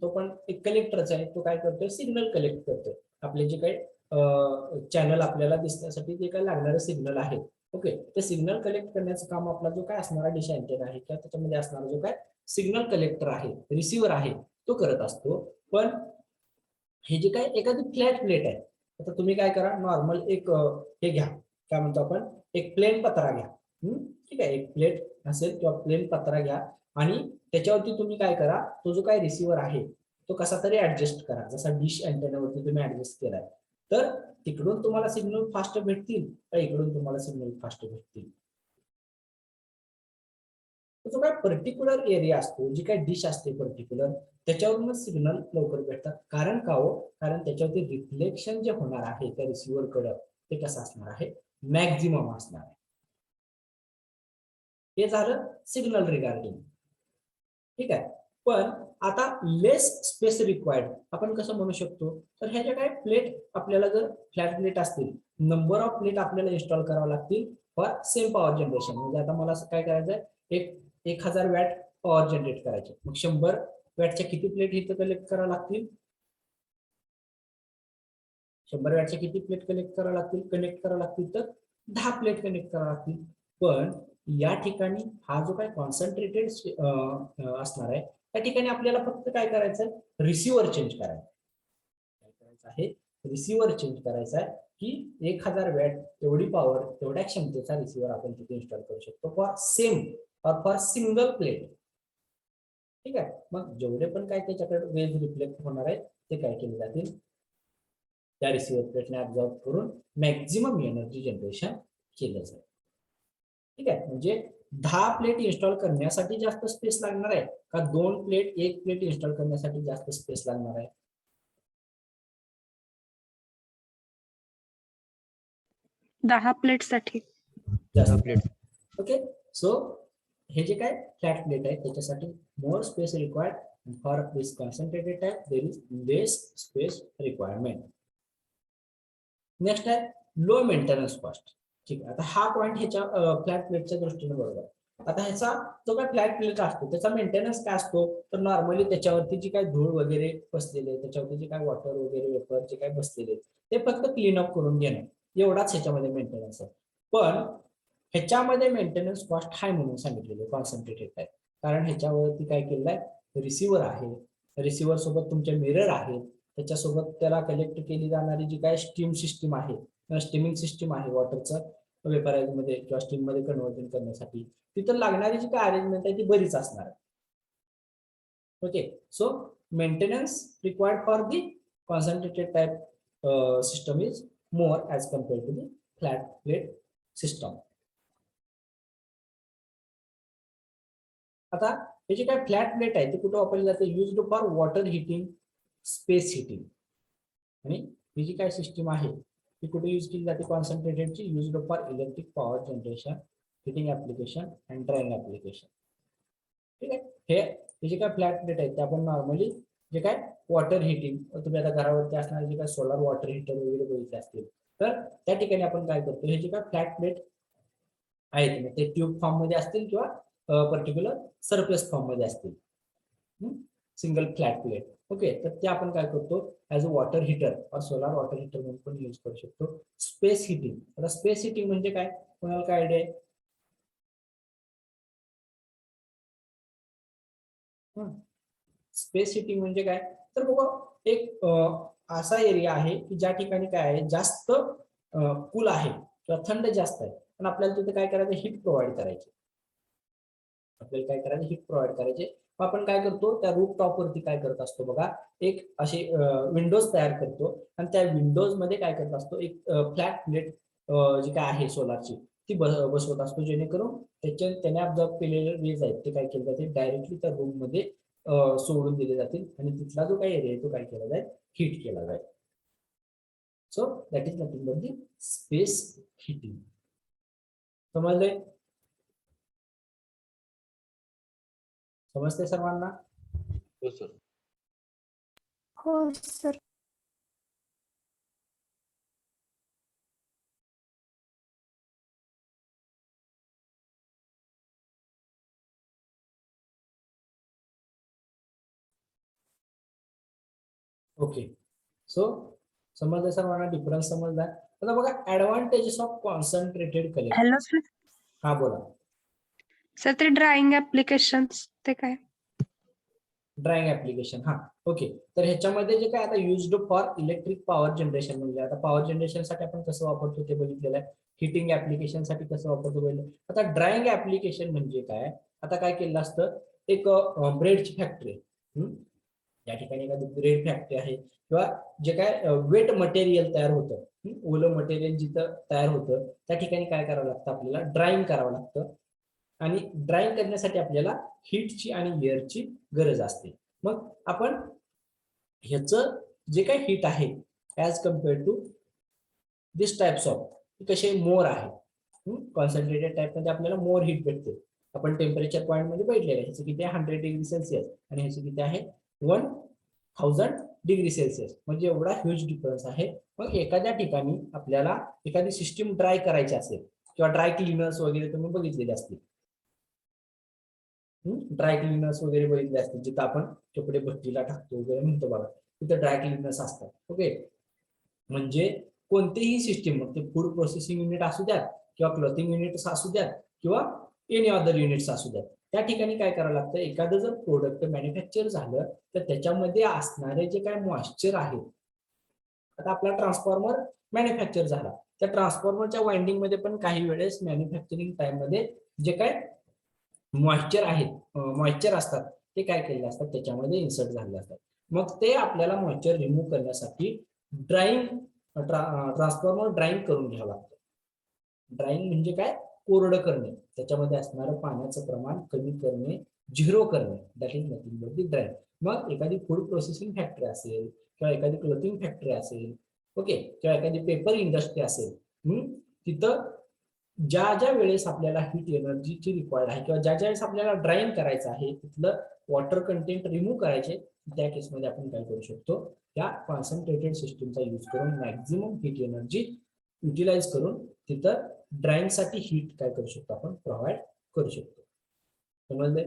तो पण एक कलेक्टरचा आहे. तो काय करतोय, सिग्नल कलेक्ट करतोय. आपले जे काही चॅनल आपल्याला दिसण्यासाठी जे काही लागणारे सिग्नल आहेत, ओके, ते सिग्नल कलेक्ट करण्याचं काम आपला जो काय असणारा डिश अँटेना आहे किंवा त्याच्यामध्ये असणारा जो काय सिग्नल कलेक्टर आहे, रिसिव्हर आहे, तो करत असतो. पण हे जे काय एखादी फ्लॅट प्लेट आहे, आता तुम्ही काय करा, नॉर्मल एक हे घ्या, काय म्हणतो आपण, एक प्लेन पत्रा घ्या. ठीक आहे, एक प्लेट असेल किंवा प्लेन पत्रा घ्या आणि त्याच्यावरती तुम्ही काय करा, तो जो काय रिसिव्हर आहे तो कसा तरी ऍडजस्ट करा, जसा डिश अँटेनावरती तुम्ही ऍडजस्ट केलाय. तर तिकडून तुम्हाला सिग्नल फास्ट भेटतील तर इकडून तुम्हाला सिग्नल फास्ट भेटतील. जो काय पर्टिक्युलर एरिया असतो, जी काही डिश असते पर्टिक्युलर, त्याच्यावरूनच सिग्नल लवकर भेटतात. कारण का हो, कारण त्याच्यावरती रिफ्लेक्शन जे होणार आहे त्या रिसिव्हर कडे, ते कसं असणार आहे, मॅक्झिमम असणार आहे. हे झालं सिग्नल रिगार्डिंग. ठीक आहे. पण आता लेस स्पेस रिक्वायर्ड आपण कसं म्हणू शकतो, तर ह्या ज्या काही प्लेट आपल्याला जर फ्लॅट प्लेट असतील, नंबर ऑफ प्लेट आपल्याला इन्स्टॉल करावं लागतील फॉर सेम पॉवर जनरेशन. म्हणजे आता मला काय करायचंय, एक 1000 वॅट पॉवर जनरेट करायचे, मग 100 वॅटच्या किती प्लेट इथं कलेक्ट करावं लागतील, 100 वॅटच्या किती प्लेट कनेक्ट करावं लागतील, तर 10 प्लेट कनेक्ट करावं लागतील. पण या ठिकाणी हा जो काही कॉन्सन्ट्रेटेड असणार आहे, त्या ठिकाणी आपल्याला फक्त काय करायचं, रिसिव्हर चेंज करायचं. काय करायचं आहे, रिसिव्हर चेंज करायचा आहे, की 1000 वॅट एवढी पॉवर, तेवढ्या क्षमतेचा रिसिव्हर आपण तिथे इन्स्टॉल करू शकतो फॉर सेम और फॉर सिंगल प्लेट. ठीक आहे. मग जेवढे पण काय त्याच्याकडे वेज रिफ्लेक्ट होणार आहे ते काय केले जातील, त्या रिसिव्हर प्लेटने ऍब्झॉर्ब करून मॅक्झिमम एनर्जी जनरेशन केलं जाईल. ठीक आहे. म्हणजे 10 प्लेट इन्स्टॉल करण्यासाठी जास्त स्पेस लागणार आहे का 2 प्लेट 1 प्लेट इन्स्टॉल करण्यासाठी जास्त स्पेस लागणार आहे? 10 प्लेटसाठी. जास्त प्लेट. ओके. सो हे जे काय फ्लॅट प्लेट आहे त्याच्यासाठी मोर space required, for this concentrated type there is less space requirement. Next आहे लो मेंटेनन्स कॉस्ट. ठीक आहे. आता हा पॉईंट ह्याच्या फ्लॅट प्लेटच्या दृष्टीने बरोबर आहे. आता ह्याचा जो काय फ्लॅट प्लेट असतो त्याचा मेंटेनन्स काय असतो, तर नॉर्मली त्याच्यावरती जी काय धूळ वगैरे बसलेले, त्याच्यावरती जे काय वॉटर वगैरे वेपर जे काय बसलेले, ते फक्त क्लीन अप करून घेणं, एवढाच ह्याच्यामध्ये मेंटेनन्स आहे. पण ह्याच्यामध्ये मेंटेनन्स कॉस्ट हाय म्हणून सांगितलेलं कॉन्सन्ट्रेटेड आहे. कारण ह्याच्यावरती काय केलंय, रिसिव्हर आहे, रिसिव्हर सोबत तुमचे मिरर आहेत, त्याच्यासोबत त्याला कलेक्ट केली जाणारी जी काय स्टीम सिस्टीम आहे, स्टीमिंग सिस्टीम आहे, वॉटरचं वेपरायझ मध्ये किंवा स्टीम मध्ये कन्व्हर्जन करण्यासाठी तिथं लागणारी जी काय अरेंजमेंट आहे ती बरीच असणार आहे. Okay. So maintenance required for the concentrated type system is more as compared to the flat plate system. आता हे जे काय फ्लॅट प्लेट आहे ते कुठे वापरली जाते, used for water heating, space heating. आणि ही जी काय सिस्टीम आहे ती कुठे यूज केली जाते, कॉन्सन्ट्रेटेडची, used for electric power generation, heating application and drying application. ठीक आहे. हे जे काय फ्लॅट प्लेट आहे ते आपण नॉर्मली जे काय वॉटर हिटिंग, तुम्ही आता घरावरती असणारे जे काय सोलर वॉटर हिटर वगैरे बघितले असतील, तर त्या ठिकाणी आपण काय करतो, हे जे काय फ्लॅट प्लेट आहेत ते ट्यूब फॉर्म मध्ये असतील किंवा पर्टिक्युलर सरफेस फॉर्म मध्ये असतील, सिंगल फ्लॅट प्लेट. ओके. तर ते आपण काय करतो, as a water heater or solar water heater म्हणून पण यूज करू शकतो. Space heating. आता स्पेस हिटिंग म्हणजे काय, कोणाला काय आयडिया आहे? स्पेस हिटिंग म्हणजे काय, तर बघा एक असा एरिया आहे की ज्या ठिकाणी काय आहे, जास्त कूल आहे किंवा थंड जास्त आहे, पण आपल्याला तिथे काय करायचं, हीट प्रोव्हाइड करायची. आपल्याला काय करायचं, हीट प्रोव्हाइड करायचे. आपण काय करतो, त्या रूफ टॉप वरती काय करत असतो बघा, एक असे विंडोज तयार करतो आणि त्या विंडोज मध्ये काय करत असतो, एक फ्लॅट प्लेट जी काय आहे सोलारची ती बसवत असतो, जेणेकरून त्याने ऑब्झर्व केलेले रेज आहेत ते काय केले जाते, डायरेक्टली त्या रूम मध्ये सोडून दिले जातील आणि तिथला जो काही एरिया आहे तो काय केला जाईल, हीट केला जाईल. So that is nothing but the space heating. समजले? समजते सर्वांना? हो सर. हो सर. ओके, सो समजलं सर्वांना, डिफरन्स समजला. आता बघा advantages of concentrated collector. Hello sir. हा बोला. सर ते ड्रॉइंग ऍप्लिकेशन्स ते काय? ड्रॉइंग ऍप्लिकेशन, हा ओके. तर ह्याच्यामध्ये जे काय आता used for electric power generation, म्हणजे आता पॉवर जनरेशन साठी आपण कसं वापरतो ते बघितलेलं आहे. हिटिंग ऍप्लिकेशन साठी कसं वापरतो बघितलं. आता ड्रॉइंग ऍप्लिकेशन म्हणजे काय, आता काय केलं असतं, एक ब्रेडची फॅक्टरी, या ठिकाणी एखादी ब्रेड फॅक्टरी आहे, किंवा जे काय वेट मटेरियल तयार होतं, ओलं मटेरियल जिथं तयार होतं त्या ठिकाणी काय करावं लागतं, आपल्याला ड्राईंग करावं लागतं. आणि ड्राईंग करण्यासाठी आपल्याला हीटची आणि एअरची गरज असते. मग आपण ह्याचं जे काही हीट आहे as compared to this types of कसे मोर आहे. कॉन्सन्ट्रेटेड टाइप मध्ये आपल्याला मोर हीट भेटते. आपण टेम्परेचर पॉईंट मध्ये बैठलेलं आहे, ह्याचं किती आहे 100 डिग्री सेल्सिअस आणि ह्याचं किती आहे 1000 डिग्री सेल्सिअस, म्हणजे एवढा ह्यूज डिफरन्स आहे. मग एखाद्या ठिकाणी आपल्याला एखादी सिस्टीम ड्राय करायची असेल किंवा ड्राय क्लिनर्स वगैरे तुम्ही बघितलेले असतील, ड्राय क्लिनर्स वगैरे बघितले असतील, जिथं आपण कपडे भट्टीला टाकतो वगैरे म्हणतो बघा, तिथं ड्राय क्लिनर्स असतात. ओके, म्हणजे कोणतेही सिस्टीम, मग ते फूड प्रोसेसिंग युनिट असू द्यात किंवा क्लॉथिंग युनिट्स असू द्यात किंवा एनी अदर युनिट्स असू द्यात, त्या ठिकाणी काय करावं लागतं, एखादं जर प्रोडक्ट मॅन्युफॅक्चर झालं तर त्याच्यामध्ये असणारे जे काय मॉइश्चर आहे, आता आपला ट्रान्सफॉर्मर मॅन्युफॅक्चर झाला, त्या ट्रान्सफॉर्मरच्या वाइंडिंग मध्ये पण काही वेळेस मॅन्युफॅक्चरिंग टाइम मध्ये जे काय मॉइश्चर आहेत, मॉइश्चर असतात, ते काय केलेले असतात, त्याच्यामध्ये इन्सर्ट झालेले असतात. मग ते आपल्याला मॉइश्चर रिमूव्ह करण्यासाठी ड्राईंग, ट्रान्सफॉर्मर ड्राईंग करून घ्यावं लागतं. ड्राईंग म्हणजे काय, कोरडं करणे, त्याच्यामध्ये असणारं पाण्याचं प्रमाण कमी करणे, झिरो करणे, that is nothing but the drawing. मग एखादी फूड प्रोसेसिंग फॅक्टरी असेल किंवा एखादी क्लोथिंग फॅक्टरी असेल, ओके, किंवा एखादी पेपर इंडस्ट्री असेल, तिथं ज्या ज्या वेळेस आपल्याला हीट एनर्जीची रिक्वायर्ड आहे किंवा ज्या ज्या वेळेस आपल्याला ड्राईंग करायचं आहे, तिथलं वॉटर कंटेंट रिमूव्ह करायचे, त्या केसमध्ये आपण काय करू शकतो, त्या कॉन्सन्ट्रेटेड सिस्टीमचा यूज करून मॅक्झिमम हीट एनर्जी युटिलाइज करून तिथं ड्राईंग साठी हीट काय करू शकतो, आपण प्रोव्हाइड करू शकतो. समजले?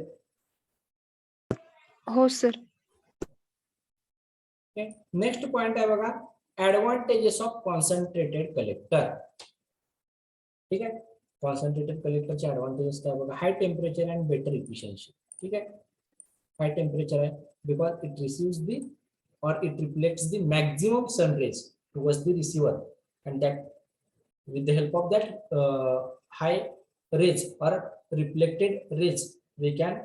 हो सर. नेक्स्ट पॉइंट आहे बघा, ऍडव्हान्टेजेस ऑफ कॉन्सन्ट्रेटेड कलेक्टर. ठीक आहे, कॉन्सन्ट्रेटेड कलेक्टरचे ऍडव्हान्टेजेस काय बघा, high temperature and better efficiency. ठीक आहे, हाय टेम्परेचर आहे because it receives the or it reflects the maximum sun rays towards the receiver, and that with the help of that high rays or reflected rays we can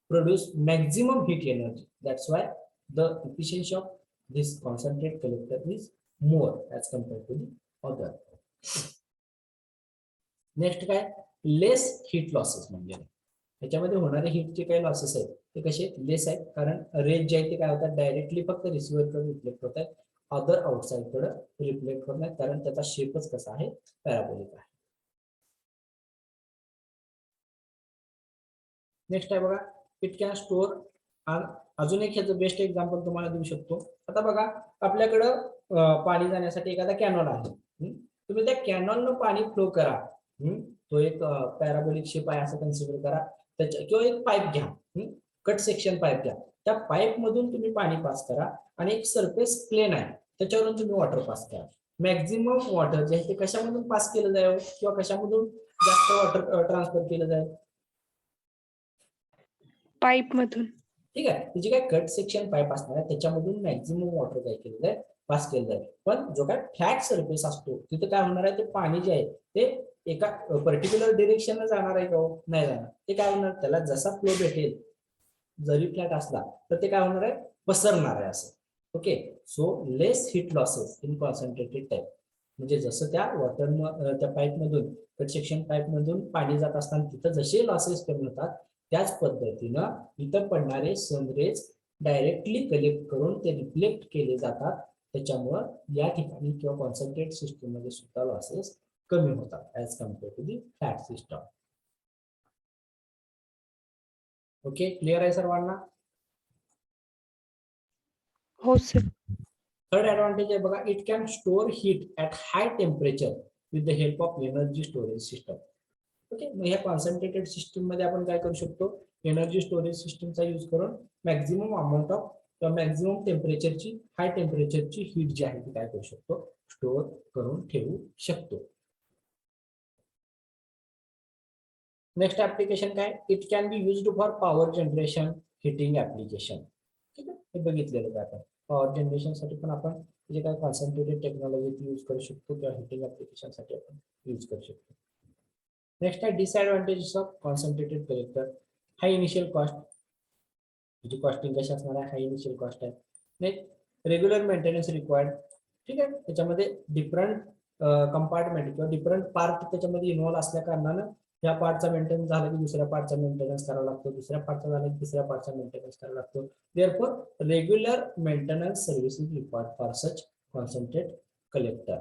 produce maximum heat energy. That's why the efficiency of this concentrate collector is more as compared to the other. Next काय, लेस heat losses, म्हणजे त्याच्यामध्ये होणारे हीटचे काही losses आहेत ते कसे लेस आहेत, कारण रेज जे आहे ते काय होतात, डायरेक्टली फक्त रिसिव्हर कडे रिफ्लेक्ट होत आहेत, अदर आउटसाइड कडे रिफ्लेक्ट होत नाही, कारण त्याचा शेपच कसा आहे, पॅराबोलिक आहे. नेक्स्ट आहे बघा, इट कॅन स्टोअर, अजून एक ह्याचं बेस्ट एक्झाम्पल तुम्हाला देऊ शकतो. आता बघा आपल्याकडं पाणी जाण्यासाठी एखादा कॅनॉल आहे, तुम्ही त्या कॅनॉलनं पाणी फ्लो करा, तो एक पॅराबोलिक शेप आहे असं कन्सिडर करा, त्याच्या किंवा एक पाईप घ्या, कट सेक्शन पाईप घ्या, त्या पाईप मधून तुम्ही पाणी पास करा आणि एक सरफेस प्लेन आहे त्याच्यावरून तुम्ही वॉटर पास करा. मॅक्झिमम वॉटर जे आहे ते कशामधून पास केलं जाईल किंवा कशामधून जास्त वॉटर ट्रान्सफर केलं जाईल, पाईप मधून. ठीक आहे, त्याची काय कट सेक्शन पाईप असणार आहे त्याच्यामधून मॅक्झिमम वॉटर काय केलं जाईल, पास केलं जाईल. पण जो काय फ्लॅट सरफेस असतो तिथं काय होणार आहे, ते पाणी जे आहे ते एका पर्टिक्युलर डिरेक्शनला जाणार आहे का, नाही जाणार, ते काय होणार, त्याला जसा फ्लो भेटेल, जरी फ्लॅट असला तर ते काय होणार आहे, पसरणार आहे असं. Okay, so less heat losses in concentrated type, म्हणजे जसं त्या वॉटर त्या पाईप मधून कट सेक्शन पाईप मधून पाणी जात असताना तिथं जसे लॉसेस कमी होतात, त्याच पद्धतीनं इथं पडणारे सनरेज डायरेक्टली कलेक्ट करून ते रिफ्लेक्ट केले जातात, त्याच्यामुळं या ठिकाणी किंवा कॉन्सन्ट्रेट सिस्टीम मध्ये सुद्धा लॉसेस कमी होतात as compare to the flat system. Okay, clear आहे सर्वांना? हो सर. थर्ड ऍडव्हान्टेज आहे बघा, it can store heat at high temperature with the help of energy storage system. Okay, मग ह्या कॉन्सन्ट्रेटेड सिस्टीम मध्ये आपण काय करू शकतो, एनर्जी स्टोरेज सिस्टमचा यूज करून मॅक्झिमम अमाऊंट ऑफ किंवा मॅक्झिमम टेम्परेचरची हाय टेम्परेचरची हीट जी आहे ती काय करू शकतो, स्टोअर करून ठेवू शकतो. नेक्स्ट ऍप्लिकेशन काय, it can be used for power generation heating application. ठीक आहे, हे बघितलेलं आहे आपण. पॉवर जनरेशन साठी पण आपण जे काय कॉन्सन्ट्रेटेड टेक्नॉलॉजी यूज करू शकतो किंवा हिटिंग ऍप्लिकेशन साठी आपण यूज करू शकतो. नेक्स्ट आहे disadvantages of concentrated collector. High initial cost, म्हणजे कॉस्टिंग कशी असणार आहे, हाय इनिशियल कॉस्ट आहे. Next regular maintenance required. ठीक आहे, त्याच्यामध्ये डिफरंट कंपार्टमेंट किंवा डिफरंट पार्ट त्याच्यामध्ये इन्व्हॉल्व असल्या कारणानं या पार्टचा मेंटेनन्स झाला की दुसऱ्या पार्टचा मेंटेनन्स करावा लागतो, दुसऱ्या पार्टचा झाला की तिसऱ्या पार्टचा मेंटेनन्स करावा लागतो. Therefore regular maintenance services required for such concentrate collector.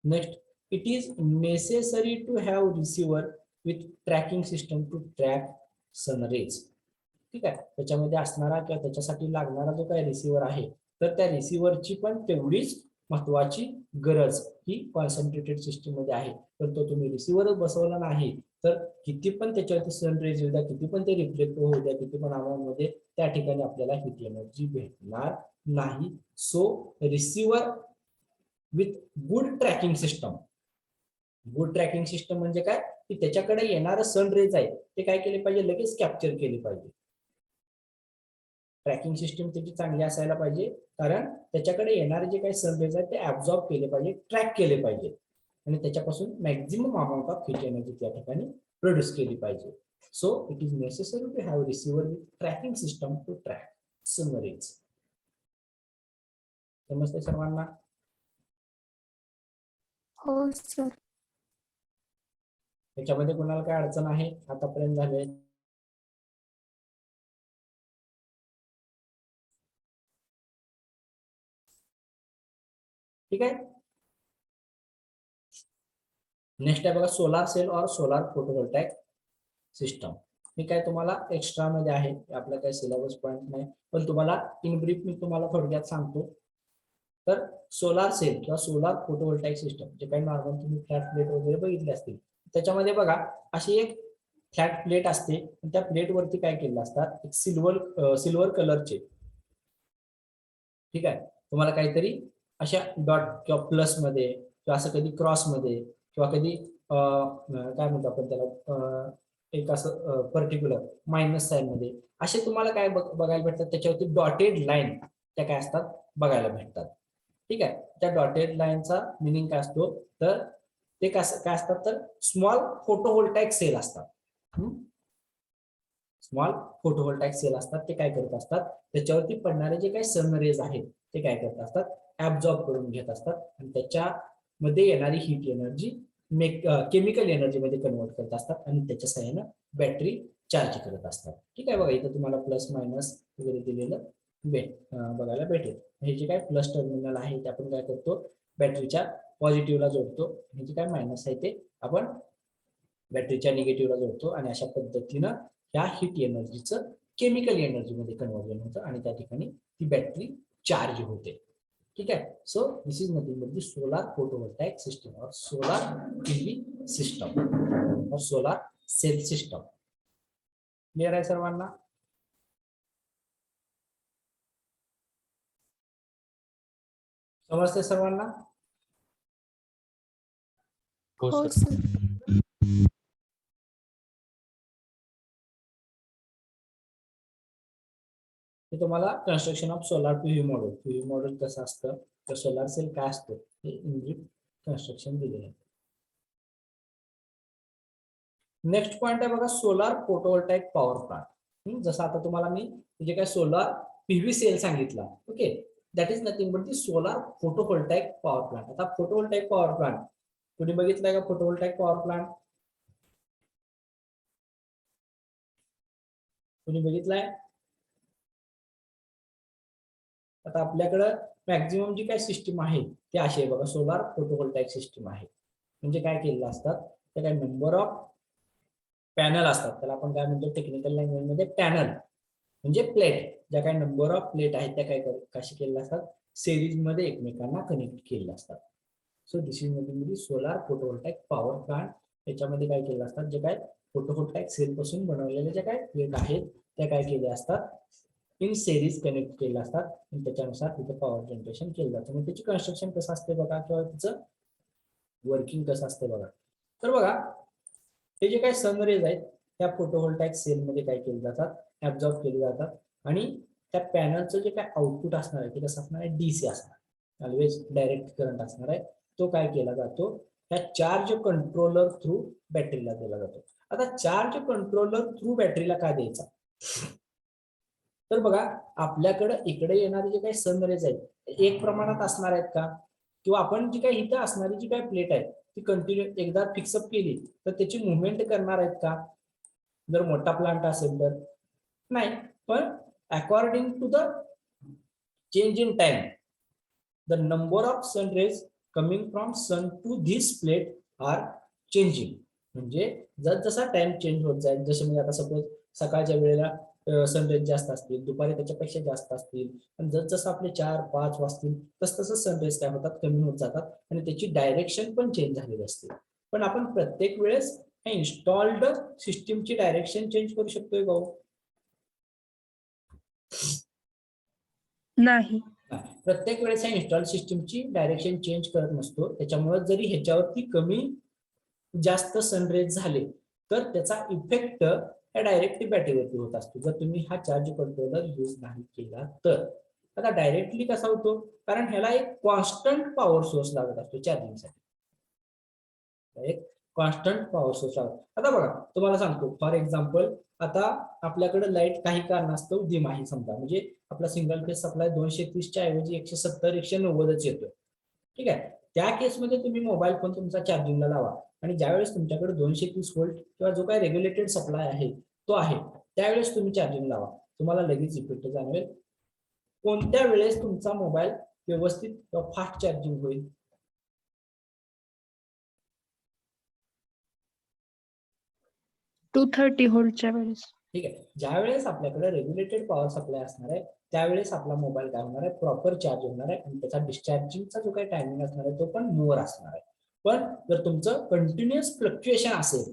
Next, it is necessary to have receiver with tracking system to track sun rays. ठीक आहे, त्याच्यामध्ये असणारा किंवा त्याच्यासाठी लागणारा जो काही रिसिव्हर आहे तर त्या रिसिव्हरची पण तेवढीच महत्वाची गरज ही कॉन्सन्ट्रेटेड सिस्टीम मध्ये आहे. तर तो तुम्ही रिसिव्हर बसवला नाही तर किती पण त्याच्यावरती सन रेज येऊ द्या, किती पण ते रिफ्लेक्ट होऊ द्या, किती पण अमाऊंट मध्ये त्या ठिकाणी आपल्याला हिट एनर्जी भेटणार नाही. So receiver with good tracking system. Good tracking system म्हणजे काय, की त्याच्याकडे येणारं सन रेज आहे ते काय केले पाहिजे, लगेच कॅप्चर केले पाहिजे. ट्रॅकिंग सिस्टम त्याची चांगली असायला पाहिजे, कारण त्याच्याकडे येणारे जे काही सन रेज आहेत ते ऍब्झॉर्ब केले पाहिजे, ट्रॅक केले पाहिजे आणि त्याच्यापासून maximum amount of heat energy त्या ठिकाणी प्रोड्यूस केली पाहिजे. So it is necessary to have receiver with tracking system to track sun rays. समजते सर्वांना? हो सर. त्याच्यामध्ये कोणाला काय अडचण आहे आतापर्यंत झाले? ठीक आहे. नेक्स्ट आहे बघा सोलार सेल और सोलार फोटोवोल्टाइक सिस्टम. हे काय तुम्हाला एक्स्ट्रा मध्ये आहे, आपला काही सिलेबस पॉईंट नाही, पण तुम्हाला इन ब्रीफ मी तुम्हाला थोडक्यात सांगतो. तर सोलार सेल किंवा सोलार फोटोवोल्टाइक सिस्टम जे काही नॉर्मल तुम्ही फ्लॅट प्लेट वगैरे बघितले असतील त्याच्यामध्ये बघा अशी एक फ्लॅट प्लेट असते, त्या प्लेट वरती काय केलेलं असतात, एक सिल्वर कलरचे. ठीक आहे, तुम्हाला काहीतरी अशा डॉट किंवा प्लस मध्ये किंवा असं कधी क्रॉस मध्ये किंवा कधी काय म्हणतो आपण त्याला एक असं पर्टिक्युलर मायनस साईन मध्ये असे तुम्हाला काय बघायला भेटतात, त्याच्यावरती डॉटेड लाईन त्या काय असतात बघायला भेटतात. ठीक आहे, त्या डॉटेड लाईनचा मिनिंग काय असतो, तर ते काय असतात, तर स्मॉल फोटोव्होल्टाइक सेल असतात. स्मॉल फोटोव्होल्टाइक सेल असतात, ते काय करत असतात, त्याच्यावरती पडणारे जे काही सन रेज आहेत ते काय करत असतात, ऍब्झॉर्ब करून घेत असतात आणि त्याच्यामध्ये येणारी हीट एनर्जी केमिकल एनर्जी मध्ये कन्वर्ट करत असतात आणि त्याच्या सहाय्याने बॅटरी चार्ज करत असतात. ठीक आहे, बघा इथं तुम्हाला प्लस मायनस वगैरे दिलेलं बघायला भेटेल. हे जे काय प्लस टर्मिनल आहे ते आपण काय करतो, बॅटरीच्या पॉझिटिव्हला जोडतो, हे जे काय मायनस आहे ते आपण बॅटरीच्या निगेटिव्हला जोडतो आणि अशा पद्धतीनं या हीट एनर्जीचं केमिकल एनर्जी मध्ये कन्वर्जन होतं आणि त्या ठिकाणी ती बॅटरी चार्ज होते. ठीक आहे, so this is nothing but the solar photovoltaic system और सोलार पीवी सिस्टम और सोलार सेल सिस्टम. क्लियर आहे सर्वांना? समजते सर्वांना? हो सर. हे तुम्हाला construction of solar PV model कसं असतं, तर सोलार सेल काय असतं हे इन ब्रीफ कन्स्ट्रक्शन दिलेलं आहे. नेक्स्ट पॉइंट आहे बघा सोलार फोटोवोल्टाइक पॉवर प्लांट. जसं आता तुम्हाला मी जे काय सोलार पीव्ही सेल सांगितला, okay, that is nothing but the solar photovoltaic power plant. आता फोटोवोल्टाइक पॉवर प्लांट तुम्ही बघितलंय का? फोटोवोल्टाइक पॉवर प्लांट तुम्ही बघितलाय? आता आपल्याकडं मॅक्झिमम जी काय सिस्टीम आहे ती अशी आहे बघा, सोलार फोटोवोल्टाइक सिस्टीम आहे. म्हणजे काय केलेलं असतात, तर काय नंबर ऑफ पॅनल असतात, त्याला आपण काय म्हणतो टेक्निकल लँग्वेज मध्ये पॅनल म्हणजे प्लेट. ज्या काही नंबर ऑफ प्लेट आहेत त्या काय कशी केलेल्या असतात, सिरीज मध्ये एकमेकांना कनेक्ट केलेल्या असतात. So this is nothing solar photovoltaic power plant. त्याच्यामध्ये काय केलेलं असतात, जे काय फोटोवोल्टाइक सेल पासून बनवलेले जे काय प्लेट आहेत त्या काय केल्या असतात, इन सिरीज कनेक्ट केले असतात आणि त्याच्यानुसार तिथे पॉवर जनरेशन केलं जातं. मग त्याची कन्स्ट्रक्शन कसं असते बघा, किंवा तिचं वर्किंग कसं असते बघा. तर बघा, हे जे काही सनरेज आहेत त्या फोटोव्होल्टाईक सेलमध्ये काय केले जातात, ऍब्झॉर्ब केले जातात आणि त्या पॅनलचं जे काय आउटपुट असणार आहे ते कसं असणार आहे, डीसी असणार, ऑलवेज डायरेक्ट करंट असणार आहे. तो काय केला जातो, त्या चार्ज कंट्रोलर थ्रू बॅटरीला दिला जातो. आता चार्ज कंट्रोलर थ्रू बॅटरीला का द्यायचा, तर बघा आपल्याकडे इकडे येणारे जे काही सनरेज आहेत एक प्रमाणात असणार आहेत का, किंवा आपण जी काही इथं असणारी जी काही प्लेट आहे ती कंटिन्यू एकदा फिक्सअप केली तर त्याची मुवमेंट करणार आहेत का, जर मोठा प्लांट असेल तर नाही. पण according to the change in time the number of sun rays coming from sun to this plate are changing. म्हणजे जसा टाइम चेंज होत जाईल, जसे म्हणजे आता सपोज सकाळच्या वेळेला सनराइज जास्त असतील, दुपारी त्याच्यापेक्षा जास्त असतील, आणि जसं आपले 4-5 वाजतील तसं सनराइज काय होतात, कमी होत जातात आणि त्याची डायरेक्शन पण चेंज झालेली असते. पण आपण प्रत्येक वेळेस इन्स्टॉल्ड सिस्टीमची डायरेक्शन चेंज करू शकतोय का? नाही. प्रत्येक वेळेस इन्स्टॉल सिस्टीमची डायरेक्शन चेंज करत नसतो. त्याच्यामुळे जरी ह्याच्यावरती कमी जास्त सनरेज झाले तर त्याचा इफेक्ट या डायरेक्टली बॅटरीवरती होत असतो, जर तुम्ही हा चार्ज कंट्रोलर यूज नाही केला तर. आता डायरेक्टली कसा होतो, कारण ह्याला एक कॉन्स्टंट पॉवर सोर्स लागत असतो चार्जिंगसाठी, एक कॉन्स्टंट पॉवर सोर्स लागतो. आता बघा तुम्हाला सांगतो, फॉर एक्झाम्पल आता आपल्याकडे लाईट काही कारणास्तव डिम आहे समजा, म्हणजे आपला सिंगल फेज सप्लाय 230च्या ऐवजी 170-190च येतोय, ठीक आहे. त्या केसमध्ये तुम्ही मोबाईल फोन तुमचा चार्जिंगला लावा आणि ज्यावेळेस तुमच्याकडे 230 व्होल्ट किंवा जो काही रेग्युलेटेड सप्लाय आहे तो आहे त्यावेळेस तुम्ही चार्जिंग लावा, तुम्हाला लगेच इफेक्ट जाणवेल. कोणत्या वेळेस तुमचा मोबाईल व्यवस्थित किंवा फास्ट चार्जिंग होईल, 230 व्होल्टच्या वेळेस. ठीक आहे. ज्या वेळेस आपल्याकडे रेग्युलेटेड पॉवर सप्लाय असणार आहे त्यावेळेस आपला मोबाईल काय होणार आहे, प्रॉपर चार्ज होणार आहे आणि त्याचा डिस्चार्जिंगचा जो काही टायमिंग असणार आहे तो पण मोर असणार आहे. पण जर तुमचं कंटिन्युअस फ्लक्च्युएशन असेल,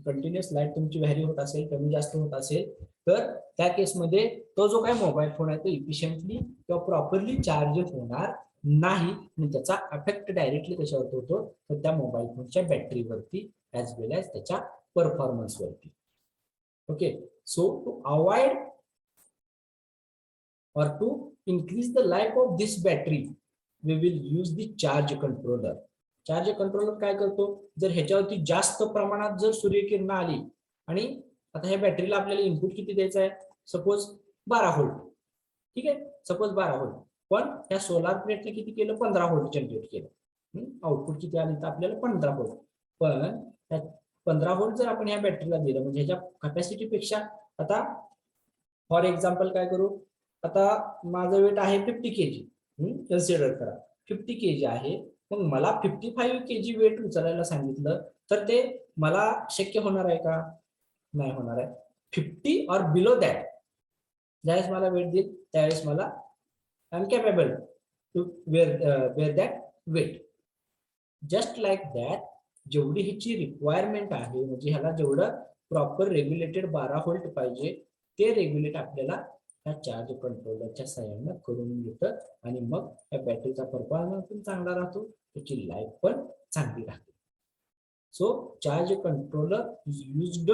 कंटिन्युअस लाईट तुमची व्हॅरी होत असेल, कमी जास्त होत असेल, तर त्या केसमध्ये तो जो काही मोबाईल फोन आहे तो इफिशियंटली किंवा प्रॉपरली चार्ज होणार नाही आणि त्याचा इफेक्ट डायरेक्टली कशावर होतो, तर त्या मोबाईल फोनच्या बॅटरीवरती ऍज वेल एज त्याच्या परफॉर्मन्सवरती. Okay, so to avoid or to increase the life of this battery, we will use the charge controller. Charge controller काय करतो, जर ह्याच्यावरती जास्त प्रमाणात जर सूर्यकिरण आली आणि आता ह्या बॅटरीला आपल्याला इनपुट किती द्यायचं आहे, सपोज 12 व्होल्ट, ठीक आहे, सपोज 12 व्होल्ट, पण त्या सोलार प्लेटने किती केलं, 15 व्होल्ट जनरेट केलं, आउटपुट किती आलं तर आपल्याला 15 व्होल्ट. पण 15 व्होल्ट जर आपण या बॅटरीला दिलं म्हणजे ह्याच्या कॅपॅसिटी पेक्षा, आता फॉर एक्झाम्पल काय करू, आता माझं वेट आहे 50 kg, कन्सिडर करा 50 kg आहे, मग मला 55 kg वेट उचलायला सांगितलं तर ते मला शक्य होणार आहे का, नाही होणार आहे. 50 और बिलो दॅट ज्यावेळेस मला वेट देईल त्यावेळेस मला I am capable to wear that weight. Just like that जेवढी ह्याची रिक्वायरमेंट आहे, म्हणजे ह्याला जेवढं प्रॉपर रेग्युलेटेड 12 व्होल्ट पाहिजे ते रेग्युलेट आपल्याला त्या चार्ज कंट्रोलरच्या सहाय्याने करून घेतं आणि मग त्या बॅटरीचा परफॉर्मन्स पण चांगला राहतो, त्याची लाईफ पण चांगली राहते. So charge controller is used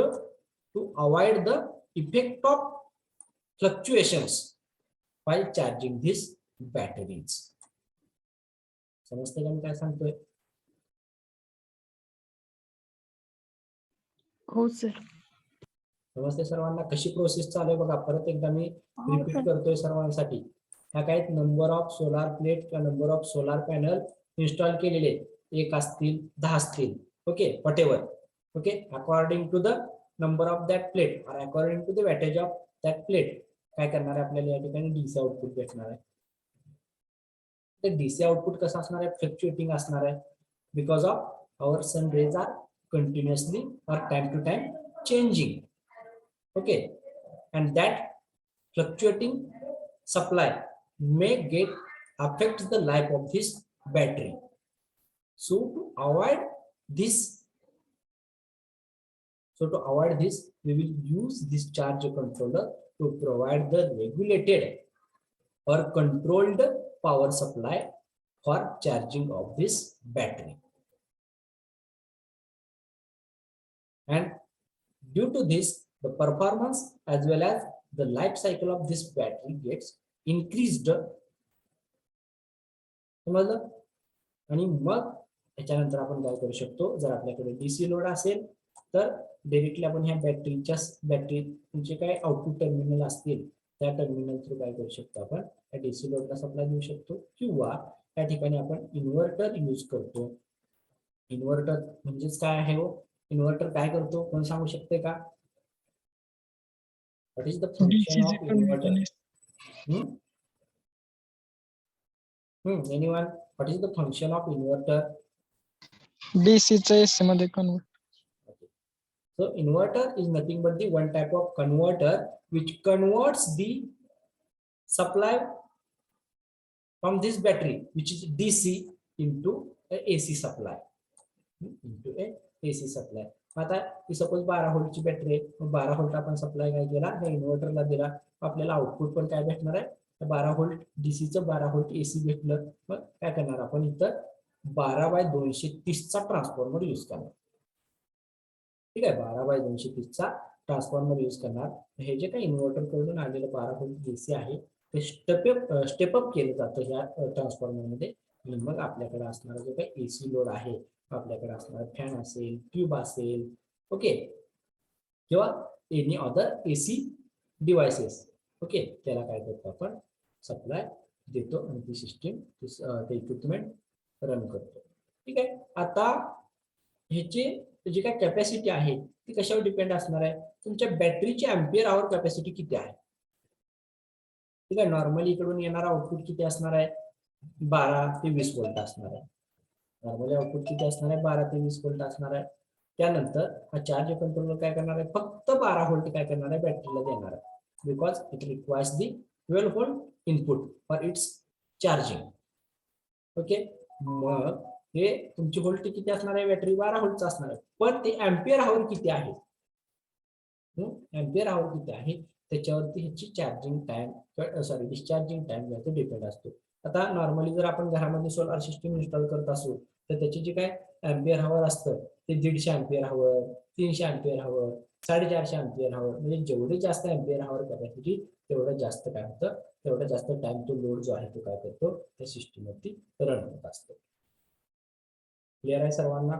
to avoid the effect of fluctuations while charging this batteries. समजते का मी काय सांगतोय? हो सर. समजते सर्वांना कशी प्रोसेस चालू आहे बघा, परत एकदा मी रिपीट करतोय सर्वांसाठी. ह्या काय नंबर ऑफ सोलार प्लेट किंवा number of solar panel install केलेले, 1 असतील 10 असतील, okay, whatever, okay, according to the number of that plate और according to the wattage of that plate काय करणार आहे आपल्याला या ठिकाणी डीसी आउटपुट भेटणार आहे. ते डीसी आउटपुट कसं असणार आहे, फ्लक्च्युएटिंग असणार आहे, because of our sun rays are continuously or time to time changing, okay, and that fluctuating supply may get affects the life of this battery. So to avoid this So to avoid this, we will use this charge controller to provide the regulated or controlled power supply for charging of this battery. And due to this, the performance as well as the life cycle of this battery gets increased. समजलं? आणि मग त्याच्यानंतर आपण काय करू शकतो, जर आपल्याकडे डीसी लोड असेल तर डायरेक्टली आपण ह्या बॅटरीचे काय आउटपुट टर्मिनल असतील त्या टर्मिनल थ्रू काय करू शकतो, आपण त्या डीसी लोडला सप्लाय देऊ शकतो, किंवा त्या ठिकाणी आपण इन्व्हर्टर यूज करतो. इन्व्हर्टर म्हणजेच काय आहे हो, इन्व्हर्टर काय करतो, कोण सांगू शकते का? What is the function of inverter? Anyone? What is the function of inverter? DC चा AC मध्ये convert. So inverter is nothing but the one type of converter which converts the supply from this battery, which is DC, into a AC supply. आता suppose 12 व्होल्टची battery आहे, 12 volt आपण supply काय केला, त्या इन्व्हर्टरला दिला, आपल्याला आउटपुट पण काय भेटणार आहे, 12 व्होल्ट डीसीचं 12 व्होल्ट एसी भेटलं. मग काय करणार आपण इथं 12/230 चा ट्रान्सफॉर्मर यूज करणार. ठीक आहे, 12/230 चा ट्रान्सफॉर्मर यूज करणार. हे जे काही इन्व्हर्टर कडून आलेलं 12 व्होल्ट एसी आहे ते स्टेप अप केलं जातं या ट्रान्सफॉर्मर मध्ये. आणि मग आपल्याकडे असणारा जो काही एसी लोड आहे, आपल्याकडे असणारा फॅन असेल, ट्यूब असेल, ओके, किंवा any other AC devices, okay, त्याला काय करतो आपण, सप्लाय देतो आणि ती सिस्टीम ते इक्विपमेंट रन करतो. ठीक आहे. आता ह्याची जी काय कॅपॅसिटी आहे ती कशावर डिपेंड असणार आहे, तुमच्या बॅटरीची अँपियर आवर कॅपॅसिटी किती आहे. ठीक आहे, नॉर्मली इकडून येणारा आउटपुट किती असणार आहे, 12 ते 20 व्होल्ट असणार आहे. नॉर्मली आउटपुट किती असणार आहे, 12 ते 20 व्होल्ट असणार आहे. त्यानंतर हा चार्ज कंट्रोलर काय करणार आहे, फक्त 12 व्होल्ट काय करणार आहे, बॅटरीला देणार आहे, because it requires the 12 volt input for its charging. Okay, मग हे तुमची व्होल्ट किती असणार आहे, बॅटरी 12 व्होल्टचा असणार आहे, पण ते अँपियर आवर किती आहे, अँपियर आवर किती आहे त्याच्यावरती ह्याची चार्जिंग टाइम, डिस्चार्जिंग टाइम याचा डिपेंड असतो. आता नॉर्मली जर आपण घरामध्ये सोलार सिस्टीम इन्स्टॉल करत असू तर त्याची जे काय अँपियर आवर असतं ते 150 अँपियर आवर, 300 अँपियर आवर, 450 अँपियर आवर, म्हणजे जेवढे जास्त अँपियर आवर कॅपॅसिटी तेवढं जास्त काय होतं, तेवढं जास्त टाइम तो लोड जो आहे तो काय करतो, त्या सिस्टीम वरती रन होत असतो. क्लिअर आहे सर्वांना?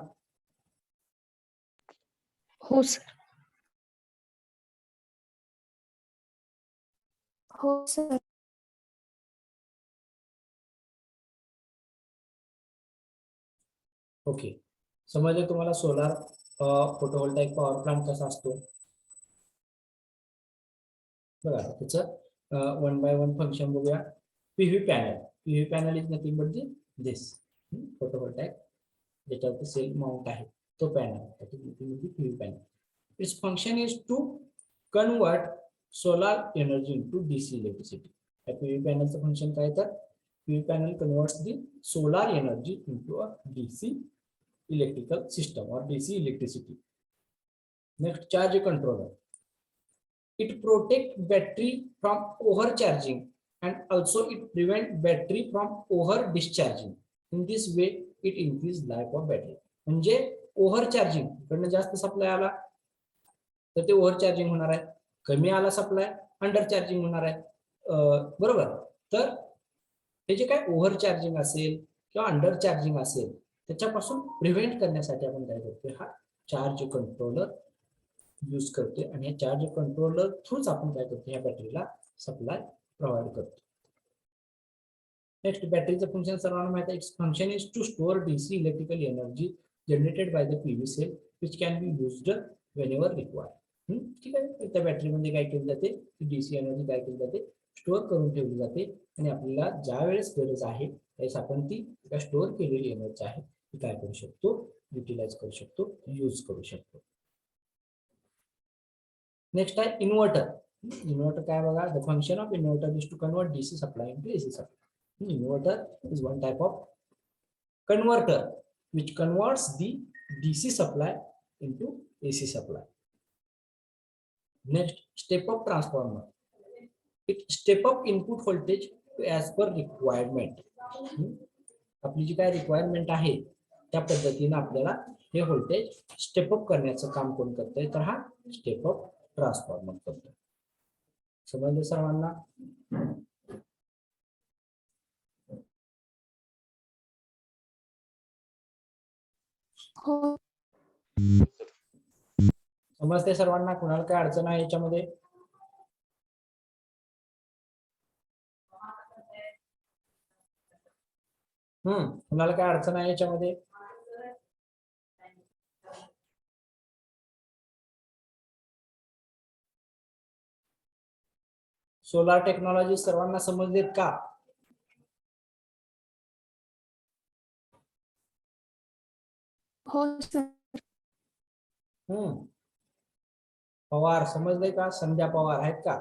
हो सर. हो सर. ओके, समजलं तुम्हाला सोलार फोटोव्होल्टाइक पॉवर प्लांट कसा असतो. बघा त्याचं 1 by 1 फंक्शन बघूया. PV panel is nothing but this photovoltaic, ज्याच्यावरती सेल माउंट आहे तो panel, PV panel. Its function is to convert solar energy into DC electricity. PV पॅनलचं फंक्शन काय, तर PV panel converts the solar energy into a DC electrical system or DC electricity. Next, charge controller. It protect battery from overcharging and also it prevent battery from over discharging. In this way, it increase life of battery. म्हणजे ओव्हरचार्जिंग कडनं जास्त supply आला तर ते ओव्हरचार्जिंग होणार आहे, कमी आला सप्लाय अंडर चार्जिंग होणार आहे. बरोबर, तर ते जे काय ओव्हरचार्जिंग असेल किंवा अंडर चार्जिंग असेल त्याच्यापासून प्रिव्हेंट करण्यासाठी आपण काय करतोय, हा चार्ज कंट्रोलर यूज करतोय आणि या चार्ज कंट्रोलर थ्रूच आपण काय करतो, ह्या बॅटरीला सप्लाय प्रोव्हाइड करतो. नेक्स्ट, बॅटरीचं फंक्शन सर्वांना माहिती आहे. It's function is to store DC electrical energy generated by the PV cell which can be used whenever required. ठीक आहे, त्या बॅटरीमध्ये काय केली जाते, डीसी एनर्जी काय केली जाते, स्टोअर करून ठेवली जाते आणि आपल्याला ज्या वेळेस गरज आहे त्यावेळेस आपण ती स्टोअर केलेली एनर्जी आहे ती काय करू शकतो, युटिलाइज करू शकतो, यूज करू शकतो. नेक्स्ट आहे इन्व्हर्टर. इन्व्हर्टर काय बघा, the function of inverter is to convert DC supply into AC supply. Inverter is one type of converter which converts the DC supply into AC supply. Next step up transformer. It step up input voltage as per requirement. आपली जी काय requirement आहे त्या पद्धतीने आपल्याला हे voltage step up करण्याचं काम कोण करतंय, तर हा स्टेप अप ट्रान्सफॉर्मर करतोय. समजलं सर्वांना? हो. समजते सर्वांना? कुणाला काय अडचण आहे याच्यामध्ये? कुणाला काय अडचण आहे याच्यामध्ये? सोलार टेक्नॉलॉजी सर्वांना समजलेत का? हो सर. पवार समजले का? संध्या पवार आहेत का?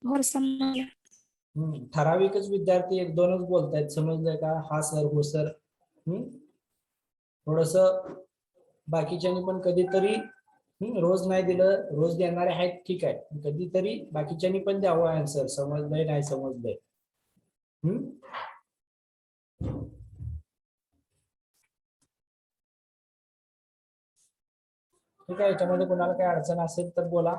हो समजलं. ठराविकच विद्यार्थी एक दोनच बोलतायत. समजलंय का? हा सर, हो सर. थोडस बाकीच्यांनी पण कधीतरी, रोज नाही दिलं, रोज देणारे आहेत ठीक आहे, कधीतरी बाकीच्यांनी पण द्यावं आन्सर. समजलंय नाही समजलंय? ठीक आहे. याच्यामध्ये कोणाला काही अडचण असेल तर बोला.